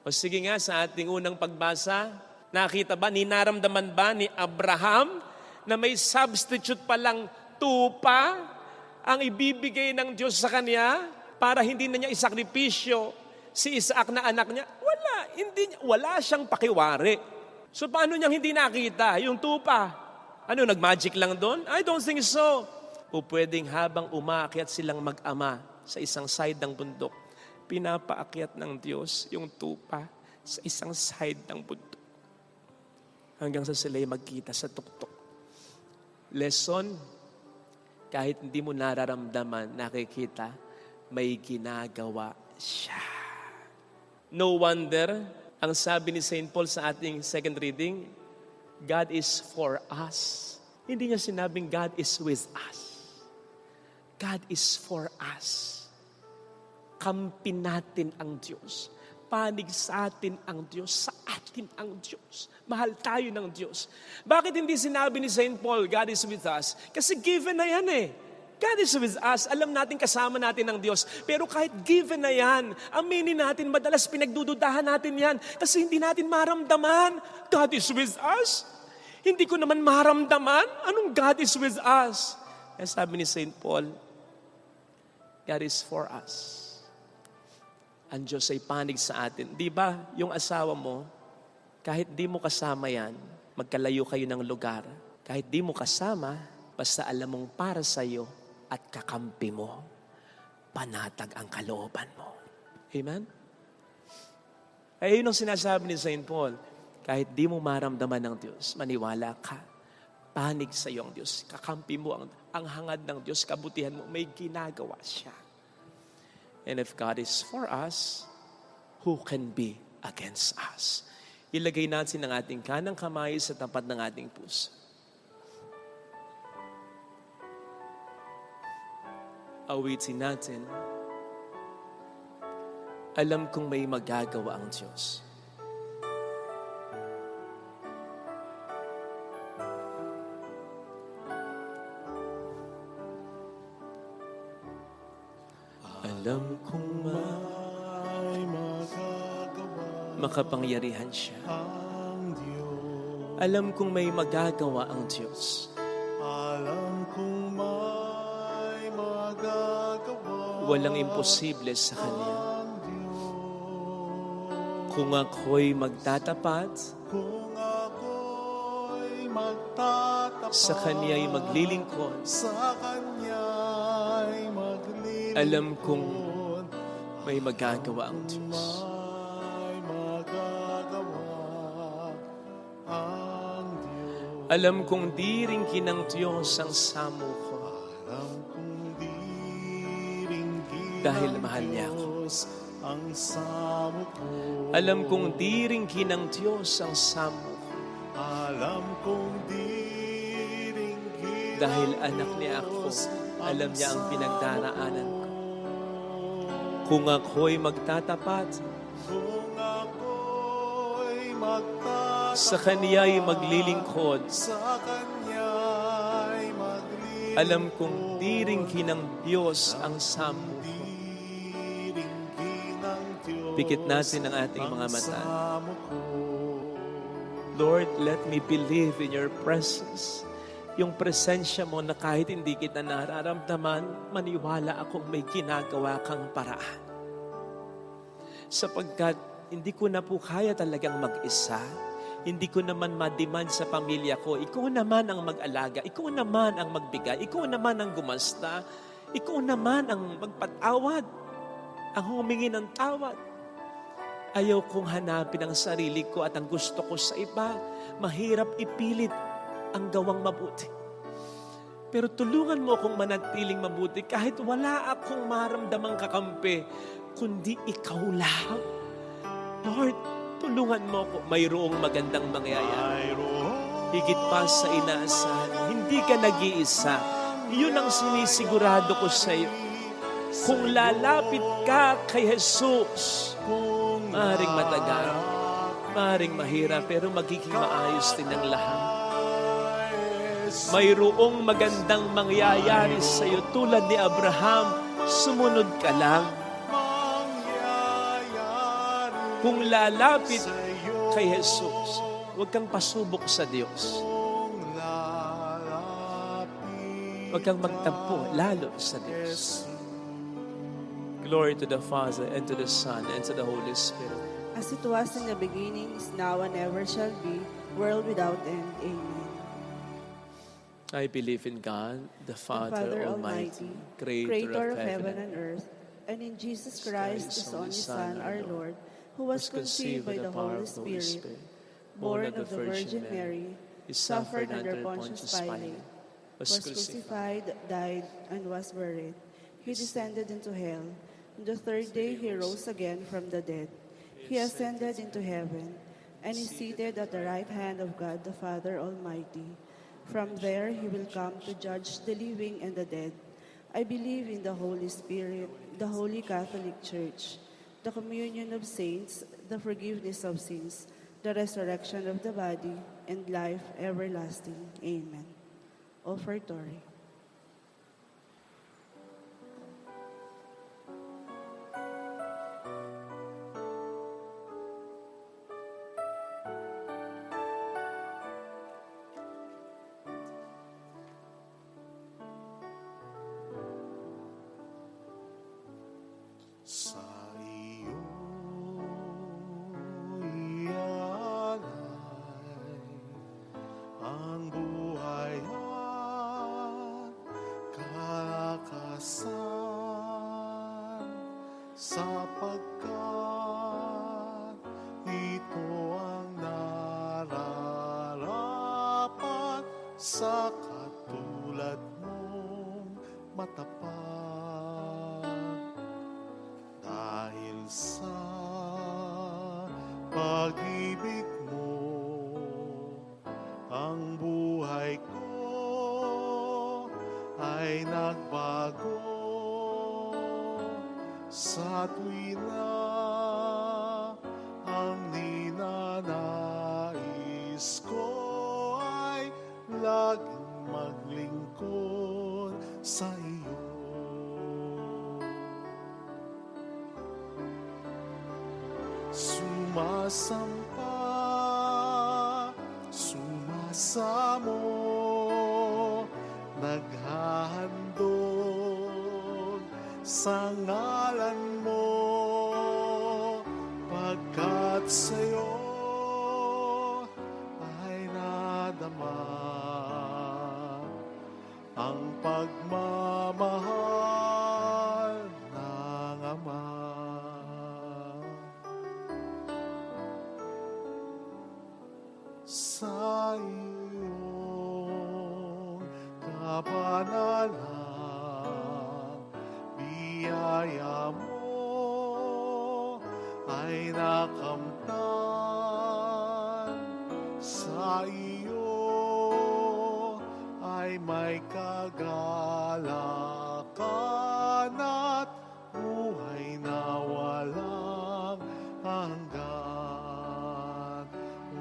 O sige nga, sa ating unang pagbasa, nakita ba, ninaramdaman ba ni Abraham na may substitute palang tupa ang ibibigay ng Diyos sa kanya para hindi na niya isakripisyo si Isaac na anak niya? Wala siyang pakiwari. So paano niyang hindi nakita yung tupa? Ano, nag-magic lang doon? I don't think so. O pwedeng habang umaakyat silang mag-ama sa isang side ng bundok, pinapaakyat ng Diyos yung tupa sa isang side ng bundok. Hanggang sa sila'y magkita sa tuktok. Lesson, kahit hindi mo nararamdaman, nakikita, may ginagawa siya. No wonder, ang sabi ni St. Paul sa ating second reading, God is for us. Hindi niya sinabing God is with us. God is for us. Kampi natin ang Diyos. Panig sa atin ang Diyos. Sa atin ang Diyos. Mahal tayo ng Diyos. Bakit hindi sinabi ni St. Paul, God is with us? Kasi given na yan eh. God is with us. Alam natin kasama natin ng Diyos. Pero kahit given na yan, aminin natin, madalas pinagdududahan natin yan kasi hindi natin maramdaman. God is with us. Hindi ko naman maramdaman. Anong God is with us? Kaya sabi ni St. Paul, God is for us. Ang Diyos ay panig sa atin. Di ba, yung asawa mo, kahit di mo kasama yan, magkalayo kayo ng lugar. Kahit di mo kasama, basta alam mong para sa'yo at kakampi mo, panatag ang kalooban mo. Amen? Ay, yun ang sinasabi ni St. Paul. Kahit di mo maramdaman ng Diyos, maniwala ka. Panig sa iyo ang Diyos. Kakampi mo ang hangad ng Diyos, kabutihan mo, may ginagawa siya. And if God is for us, who can be against us? Ilagay natin ang ating kanang kamay sa tapat ng ating puso. Awitin natin, alam kong may magagawa ang Diyos. Alam kong May magagawa makapangyarihan siya. ang Diyos. Alam kong may magagawa ang Diyos. Alam kong may magagawa Walang imposible sa Kanya. ang Diyos. Kung ako'y magtatapat, Kung ako'y magtatapat sa Kanya'y maglilingkod, sa Kanya'y maglilingkod, alam kong may magagawa ang Diyos. may magagawa ang Diyos. Alam kong di rin kinang Diyos ang samo ko Alam kong diringgin dahil ng mahal niya ako. Diyos ang samo ko. Alam kong di rin kinang Diyos ang samo ko Alam kong diringgin dahil ng anak niya ako. Diyos Alam niya ang samo pinagdaraanan ko. ko. Kung ako'y magtatapat, Kung ako'y magtatapat sa Kaniya'y maglilingkod, sa Kanya'y maglilingkod, alam kong di rin kinang Diyos ang samo ko. diringgin ng Diyos Pikit natin ang ating mga mata. ang samo ko. Lord, let me believe in your presence. Yung presensya mo na kahit hindi kita nararamdaman, maniwala akong may ginagawa kang paraan. Sapagkat hindi ko na po kaya talagang mag-isa. Hindi ko naman ma-demand sa pamilya ko. Ikaw naman ang mag-alaga. Ikaw naman ang magbigay. Ikaw naman ang gumasta. Ikaw naman ang magpatawad. Ang humingi ng tawad. Ayaw kong hanapin ang sarili ko at ang gusto ko sa iba. Mahirap ipilit ang gawang mabuti. Pero tulungan mo akong manatiling mabuti kahit wala akong maramdamang kakampi, kundi ikaw lang. Lord, tulungan mo ako. Mayroong magandang mangyayari. Higit pa sa inaasahan mo. Hindi ka nag-iisa. Yun ang sinisigurado ko sa iyo. Kung lalapit ka kay Jesus, maaaring matagal, maaaring mahirap, pero magiging maayos din ang lahat. Mayroong magandang mangyayari sa iyo tulad ni Abraham. Sumunod ka lang. Kung lalapit kay Jesus, huwag kang pasubok sa Diyos. Huwag kang magtampo lalo sa Diyos. Glory to the Father, and to the Son, and to the Holy Spirit. As it was in the beginning, is now, and ever shall be, world without end. Amen. I believe in God, the Father Almighty, Creator of heaven and earth, and in Jesus Christ, His only Son, our Lord, who was conceived by the Holy Spirit, born of the Virgin Mary, suffered under Pontius Pilate, was crucified, died, and was buried. He descended into hell. On the third day, He rose again from the dead. He ascended into heaven, and is seated at the right hand of God the Father Almighty. From there, He will come to judge the living and the dead. I believe in the Holy Spirit, the Holy Catholic Church, the communion of saints, the forgiveness of sins, the resurrection of the body, and life everlasting. Amen. Offertory. sapagkat ito ang nararapat sa katulad mong matapat. Dahil sa pag-ibig mo, ang buhay ko ay nagbago. Sa tuwina ang ninanais ko ay laging maglingkod sa iyo. Sumasamo, naghahandog sa ngalan mo, pagkat sa'yo ay nadama ang pagmamahal ng Ama. Sa iyong kabanalan, biyaya mo ay nakamtan. Sa iyo ay may kagalakan at buhay na walang hanggan.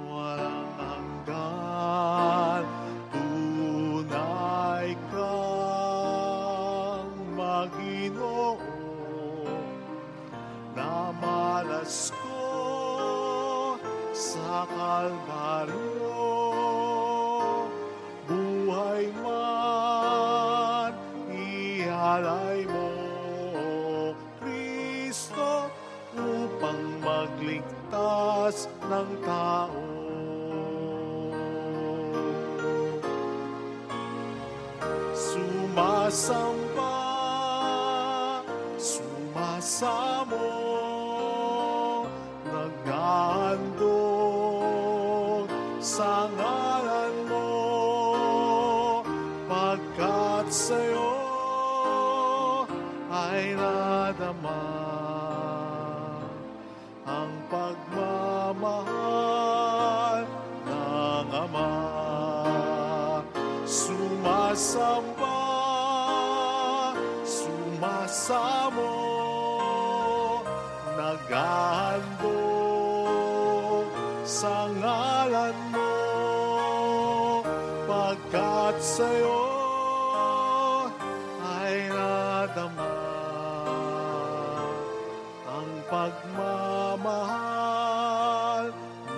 Walang hanggan, tunay kang Panginoon, na malas ko sa Kalbaryo. Buhay man, ihalay mo, Kristo, upang magligtas ng tao. Sumasamba, sumasamo, naghahandog sa ngalan mo, pagkat sa'yo ay nadama ang pagmamahal ng Ama. Sumasamba, sumasamo, naghahandog sa ngalan mo, pagkat sa'yo ay nadama ang pagmamahal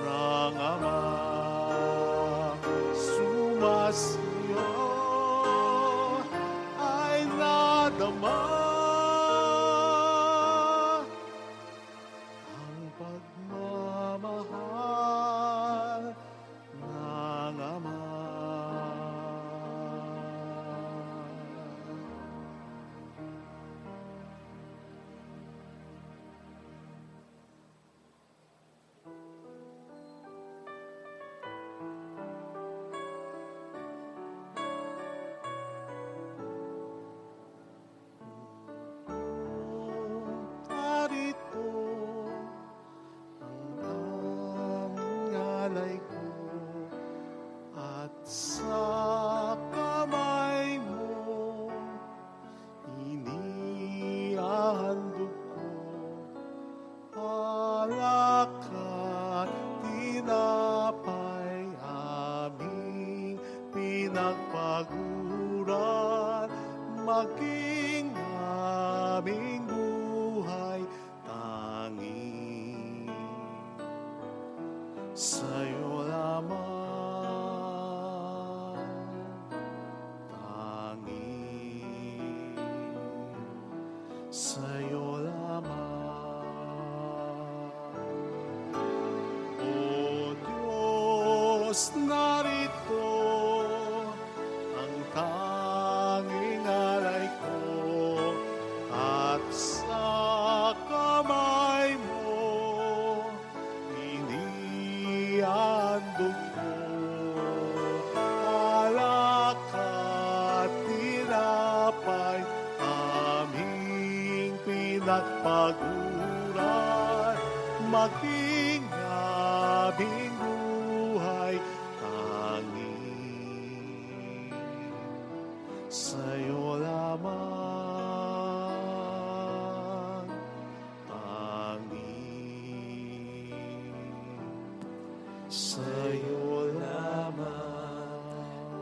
ng Ama. Sumasiyo ay nadama ang pagmamahal ng Ama. Narito ang aming alay ko, at sa kamay mo inihahandog ko alak at tinapay, aming pinagpaguran, maging aming buhay tanging sa'yo lamang, tanging sa'yo lamang. O Diyos, narito ang tanging alay ko, at sa at paguran, maging aming buhay tanging sa'yo lamang, tanging sa'yo lamang.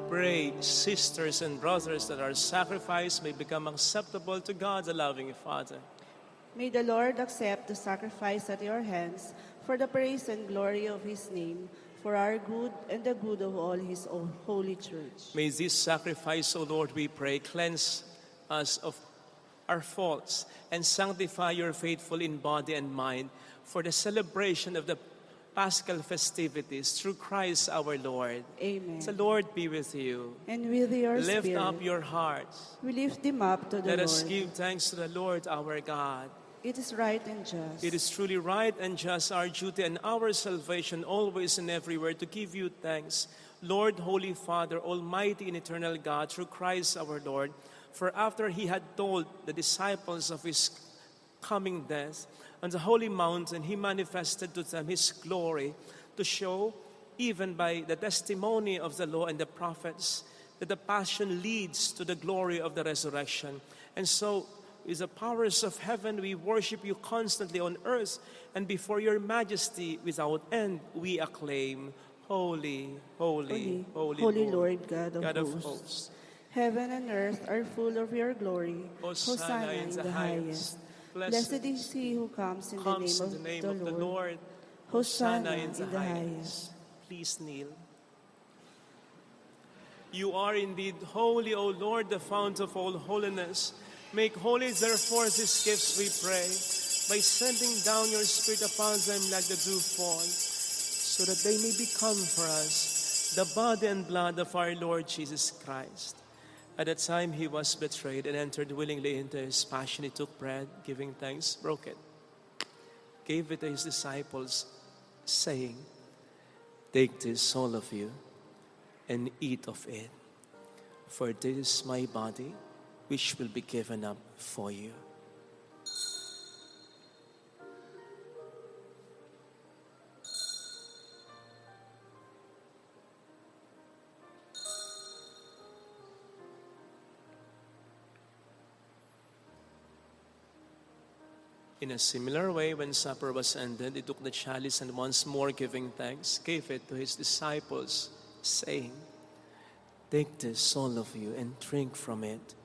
Pray, sisters and brothers, that our sacrifice may become acceptable to God, the loving Father. May the Lord accept the sacrifice at your hands for the praise and glory of his name, for our good and the good of all his holy church. May this sacrifice, O Lord, we pray, cleanse us of our faults and sanctify your faithful in body and mind for the celebration of the Paschal festivities through Christ our Lord. Amen. The Lord be with you. And with your Lift spirit, up your hearts. we lift them up to the Let Lord. us give thanks to the Lord our God. It is right and just. It is truly right and just, our duty and our salvation, always and everywhere, to give you thanks, Lord, Holy Father, Almighty and eternal God, through Christ our Lord. For after he had told the disciples of his coming death, on the holy mountain he manifested to them his glory, to show, even by the testimony of the law and the prophets, that the passion leads to the glory of the resurrection. And so, with the powers of heaven, we worship you constantly on earth, and before your majesty without end we acclaim, Holy, holy, holy, Holy Lord, God of hosts. hosts. Heaven and earth are full of your glory. Hosanna in the highest. Blessed is he who comes in the name of the Lord. Hosanna in the highest. Please kneel. You are indeed holy, O Lord, the fount of all holiness. Make holy, therefore, these gifts, we pray, by sending down your Spirit upon them like the dewfall, so that they may become for us the body and blood of our Lord Jesus Christ. At the time he was betrayed and entered willingly into his passion, he took bread, giving thanks, broke it, gave it to his disciples, saying, "Take this, all of you, and eat of it, for this is my body, which will be given up for you." In a similar way, when supper was ended, he took the chalice and once more giving thanks, gave it to his disciples, saying, "Take this, all of you, and drink from it.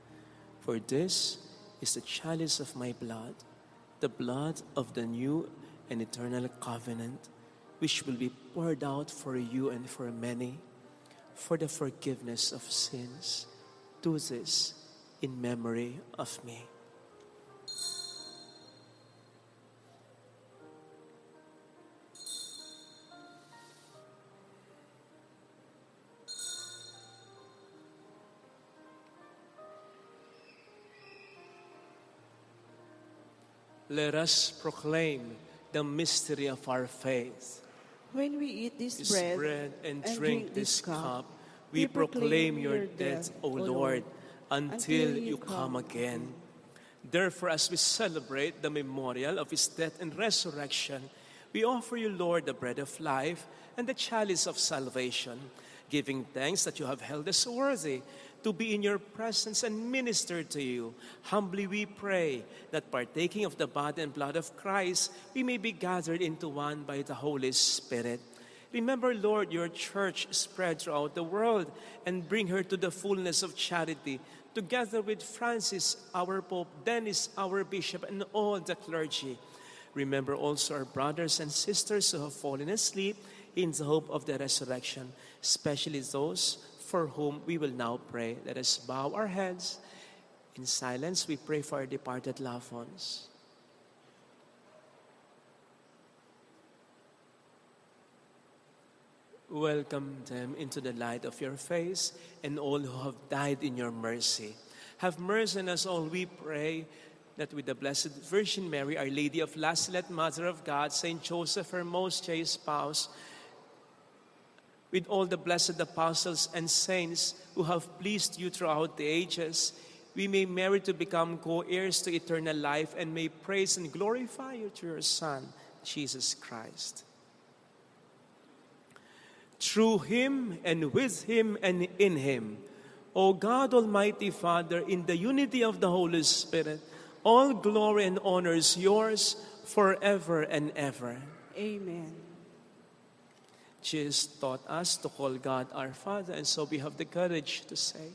For this is the chalice of my blood, the blood of the new and eternal covenant, which will be poured out for you and for many, for the forgiveness of sins. Do this in memory of me." Let us proclaim the mystery of our faith. When we eat this This bread, bread and drink this cup, we proclaim your death, O Lord, until you come again. Therefore, as we celebrate the memorial of his death and resurrection, we offer you, Lord, the bread of life and the chalice of salvation, giving thanks that you have held us worthy to be in your presence and minister to you. Humbly we pray that partaking of the body and blood of Christ, we may be gathered into one by the Holy Spirit. Remember, Lord, your church spread throughout the world and bring her to the fullness of charity, together with Francis, our Pope, Dennis, our Bishop, and all the clergy. Remember also our brothers and sisters who have fallen asleep in the hope of the resurrection, especially those for whom we will now pray. Let us bow our heads. In silence, we pray for our departed loved ones. Welcome them into the light of your face, and all who have died in your mercy. Have mercy on us all, we pray, that with the Blessed Virgin Mary, Our Lady of Lazaret, Mother of God, Saint Joseph, her most chaste spouse, with all the blessed apostles and saints who have pleased you throughout the ages, we may merit to become co-heirs to eternal life and may praise and glorify you through your Son, Jesus Christ. Through him and with him and in him, O God, Almighty Father, in the unity of the Holy Spirit, all glory and honor is yours forever and ever. Amen. Jesus taught us to call God our Father, and so we have the courage to say,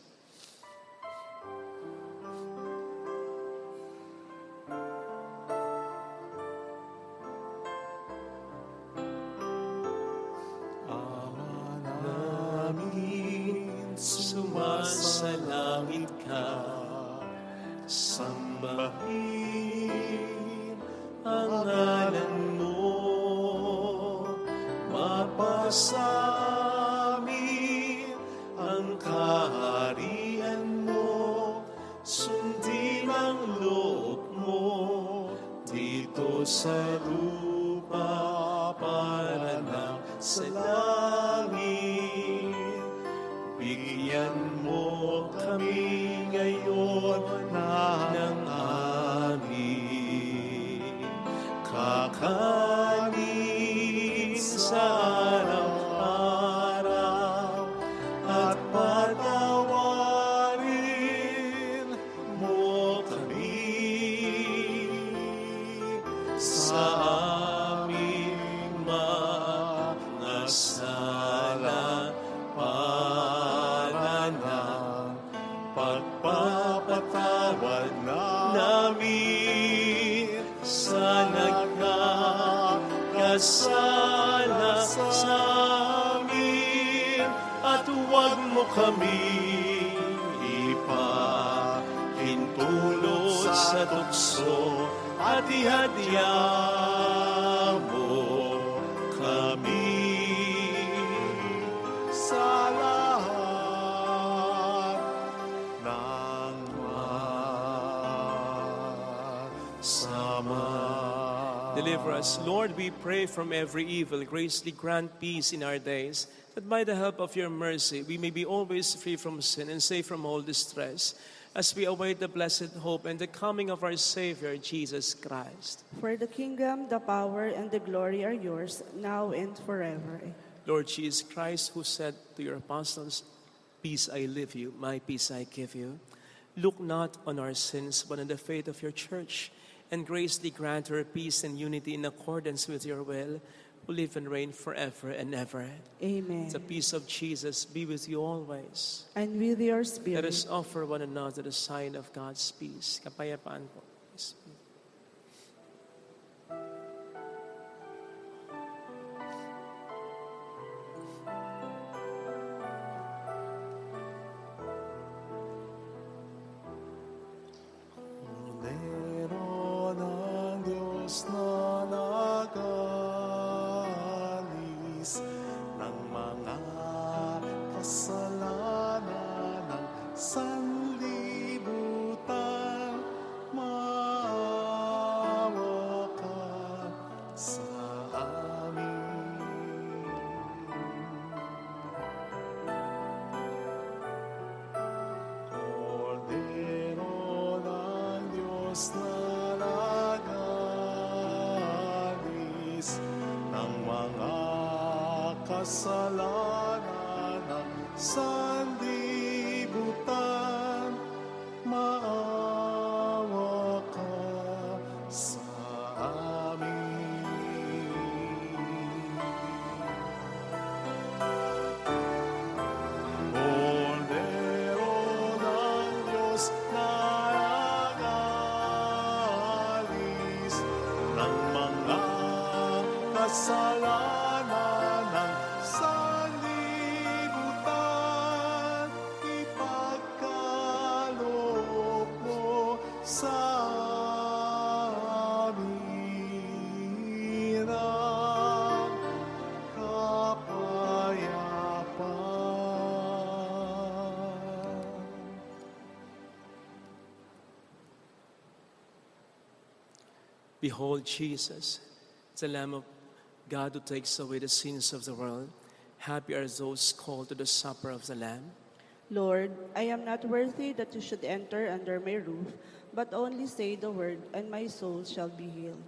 sumasalangit ka, sambahin ang ngalan mo, mapasamin ang kaharian mo, sundin ang loob mo dito sa lupa para na sa langit. Bigyan mo kami ngayon ng aming kakanin sa araw-araw at patawarin mo kami sa aming mga sala para ng pagpapatawad namin sa nagkakasala sa amin, at huwag mo kami ipahintulot sa tukso at ihadya mo kami sa lahat ng masama. Deliver us, Lord, we pray, from every evil. Graciously grant peace in our days, that by the help of your mercy we may be always free from sin and safe from all distress, as we await the blessed hope and the coming of our Savior, Jesus Christ. For the kingdom, the power, and the glory are yours, now and forever. Lord Jesus Christ, who said to your apostles, "Peace I leave you, my peace I give you," look not on our sins, but on the faith of your church, and graciously grant her peace and unity in accordance with your will, who live and reign forever and ever. Amen. The peace of Jesus be with you always. And with your Let spirit. us offer one another the sign of God's peace. Kapayapaan po. Peace be. Cordero ng Diyos na nag-alis ng mga kasalanan ng sanlibutan, maawa ka sa amin. Cordero ng Diyos na nag-alis ng mga kasalanan ng sanlibutan, maawa ka sa amin. Cordero ng Diyos na nag-alis ng mga kasalanan ng sanlibutan, ipagkaloob mo sa amin ang kapayapaan. Behold Jesus, the Lamb of God who takes away the sins of the world. Happy are those called to the supper of the Lamb. Lord, I am not worthy that you should enter under my roof, but only say the word, and my soul shall be healed.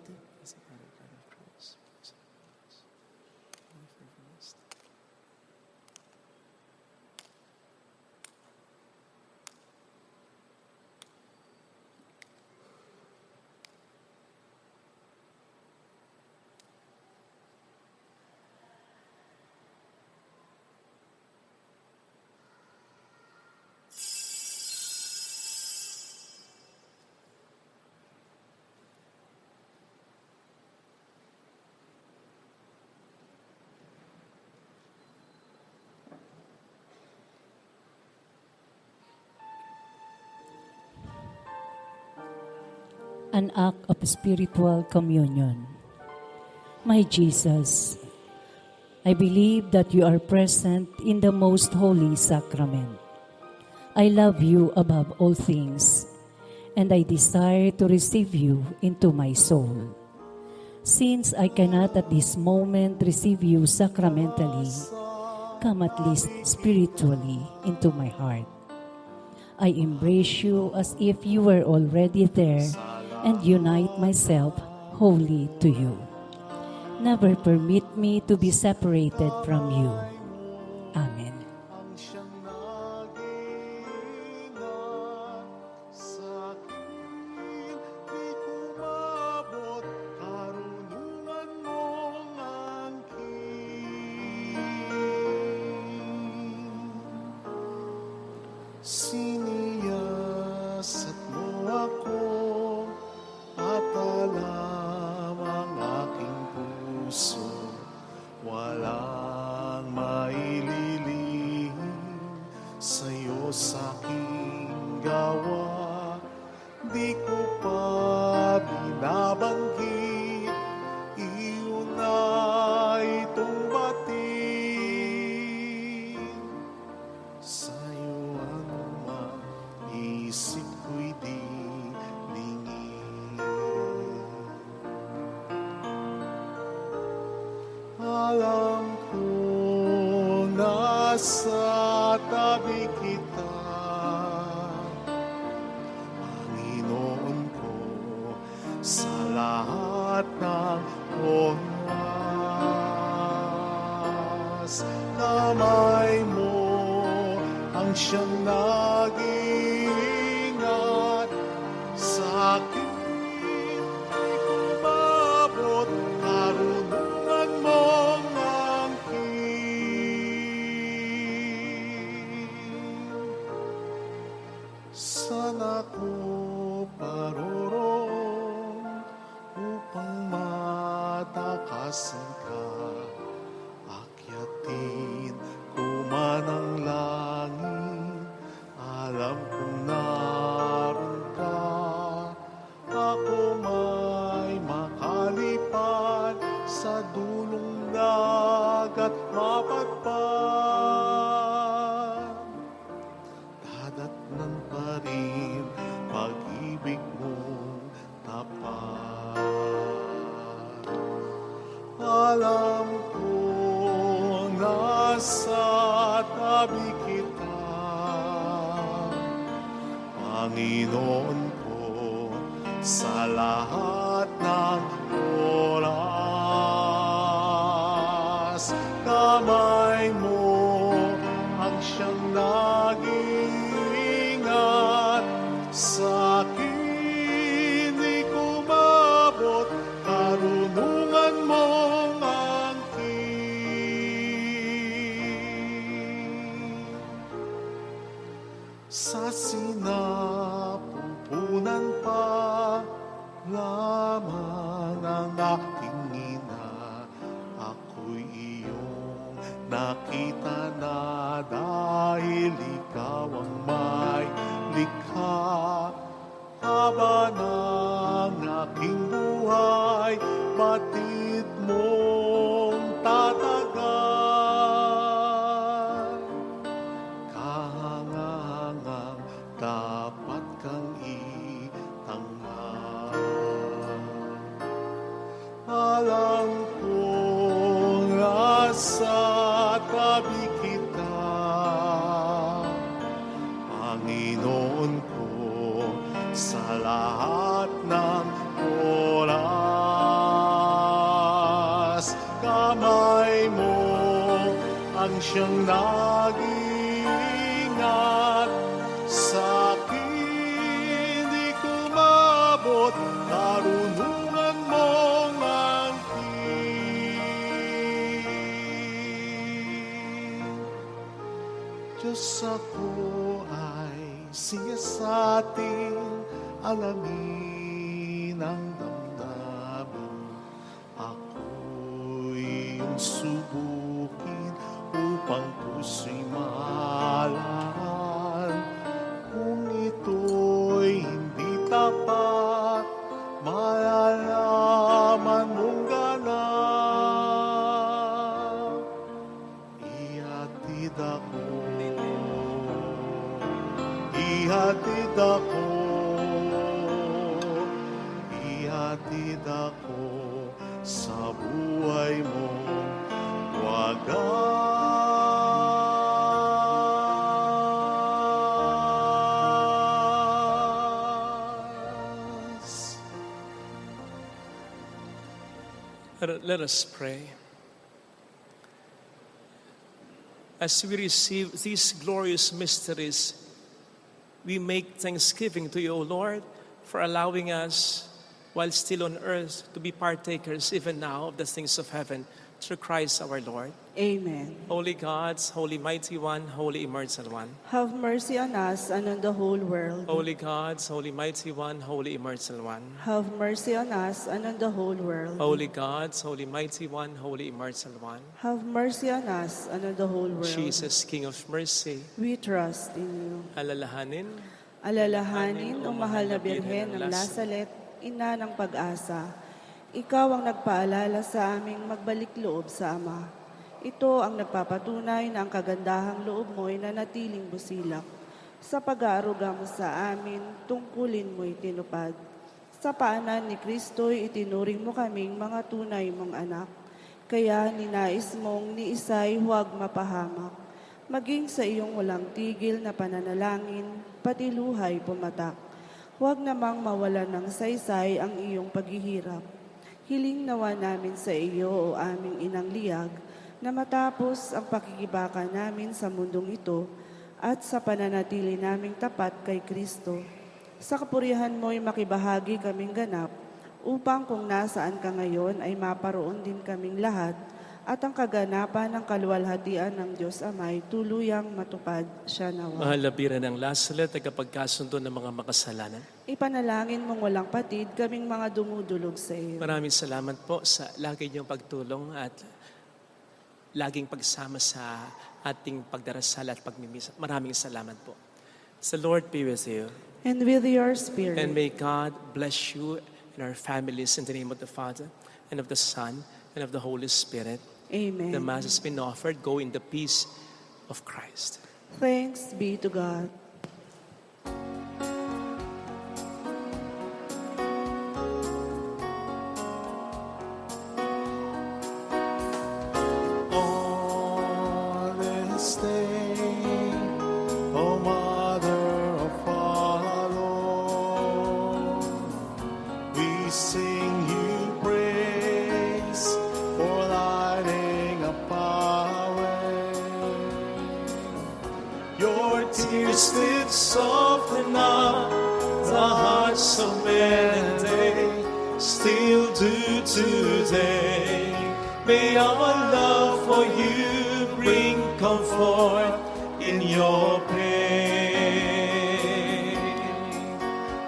An act of spiritual communion. My Jesus, I believe that you are present in the most holy sacrament. I love you above all things, and I desire to receive you into my soul. Since I cannot at this moment receive you sacramentally, come at least spiritually into my heart. I embrace you as if you were already there and unite myself wholly to you. Never permit me to be separated from you. Amen. Ang siyang nag-iingat sa akin, di kumabot, karunungan mong angkin. Siniyasat mo ako, at alam ang aking puso, walang maililihim sa'yo sa'king gawa. Di ko pa binabanggit, iyon na itong batid. Sa'yo anuman isip ko'y di lingid. Alam ko nasa tabi kita, Panginoon ko, sa lahat ng oras. Kamay mo ang siyang nag-iingat sa akin, di kumabot, karunungan mong angkin. Saan ako paroroon upang matakasan ka? Akyatin ko man ang langit, alam kong naroon ka. Ako may makalipad sa dulong dagat mapadpad. Dadatnan pa rin pag-ibig mong tapat. Alam ko nasa tabi kita, Panginoon ko, sa lahat ng oras. Kamay mo ang siyang nag-iingat sa akin, di kumabot, karunungan mong angkin. Sa sinapupunan pa lamang ang aking ina, ako'y iyong nakita na dahil ikaw ang may likha. Haba ng aking buhay, batid mong tatagan. Kahangangang dapat kang itanghal. Alam kong nasa tabi kita, lahat ng oras. Kamay mo ang siyang nag-iingat sa akin, di kumabot karunungan mong angkin. Diyos, ako ay siyasating alamin ang damdamin. Ako'y iyong subukin upang puso'y mahalal. Kung ito'y hindi tapat, malalaman mong ganap. Ihatid ako, ihatid ako, ihatid ako sa buhay mo wagas. Let us pray. As we receive these glorious mysteries, we make thanksgiving to you, O Lord, for allowing us, while still on earth, to be partakers even now of the things of heaven, through Christ our Lord. Amen. Holy Gods, Holy Mighty One, Holy Immortal One. Have mercy on us and on the whole world. Holy Gods, Holy Mighty One, Holy Immortal One. Have mercy on us and on the whole world. Holy Gods, Holy Mighty One, Holy Immortal One. Have mercy on us and on the whole world. Jesus, King of mercy, We trust in you. alalahanin, Alalahanin, o mahal na Birhen ng Lasalet, ina ng pag-asa. Ikaw ang nagpaalala sa aming magbalik loob sa Ama. Ito ang nagpapatunay na ang kagandahang loob mo'y nanatiling busilak. Sa pag-aaruga mo sa amin, tungkulin mo'y tinupad. Sa paanan ni Kristo'y itinuring mo kaming mga tunay mong anak. Kaya ninais mong ni isa'y huwag mapahamak. Maging sa iyong walang tigil na pananalangin, pati luhay pumatak. Huwag namang mawalan ng saysay ang iyong paghihirap. Hiling nawa namin sa iyo, o aming inang liyag, na matapos ang pakikibaka namin sa mundong ito at sa pananatili naming tapat kay Kristo. Sa kapurihan mo'y makibahagi kaming ganap, upang kung nasaan ka ngayon ay maparoon din kaming lahat, at ang kaganapan ng kaluwalhatian ng Diyos Amay tuluyang matupad siya nawa. mahal na Birhen ng Lasalet, tagapagkasundo ng mga makasalanan. Ipanalangin mong walang patid kaming mga dumudulog sa iyo. Maraming salamat po sa lagi niyong pagtulong at laging pagsama sa ating pagdarasal at pagmimisa. Maraming salamat po. The Lord be with you. And with your spirit. And may God bless you and our families in the name of the Father and of the Son and of the Holy Spirit. Amen. The Mass has been offered. Go in the peace of Christ. Thanks be to God. On this day, O Mother of our Lord, we sing you praise for lighting up our way. Your tears did soften up the hearts of men, and they still do today. May our love for you bring comfort in your pain.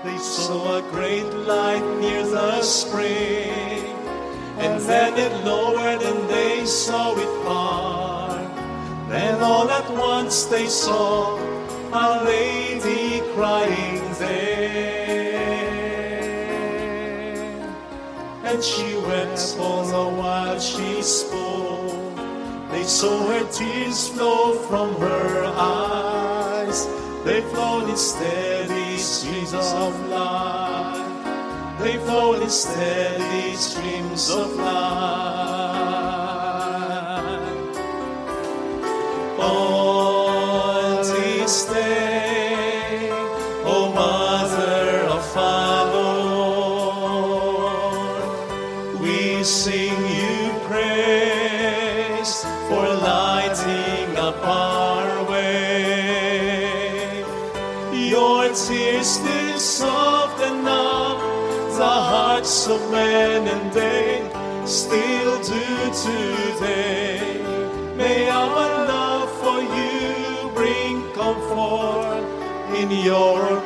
They saw a great light near the spring, and then it lowered and they saw it far. Then all at once they saw a lady crying there, and she wept all the while she spoke. They saw her tears flow from her eyes. They flowed in steady streams of light. They flowed in steady streams of light. On this day, O Mother of Fire, we sing you praise for lighting up our way. Your tears did soften up the hearts of men, and they still do today. May our love for you bring comfort in your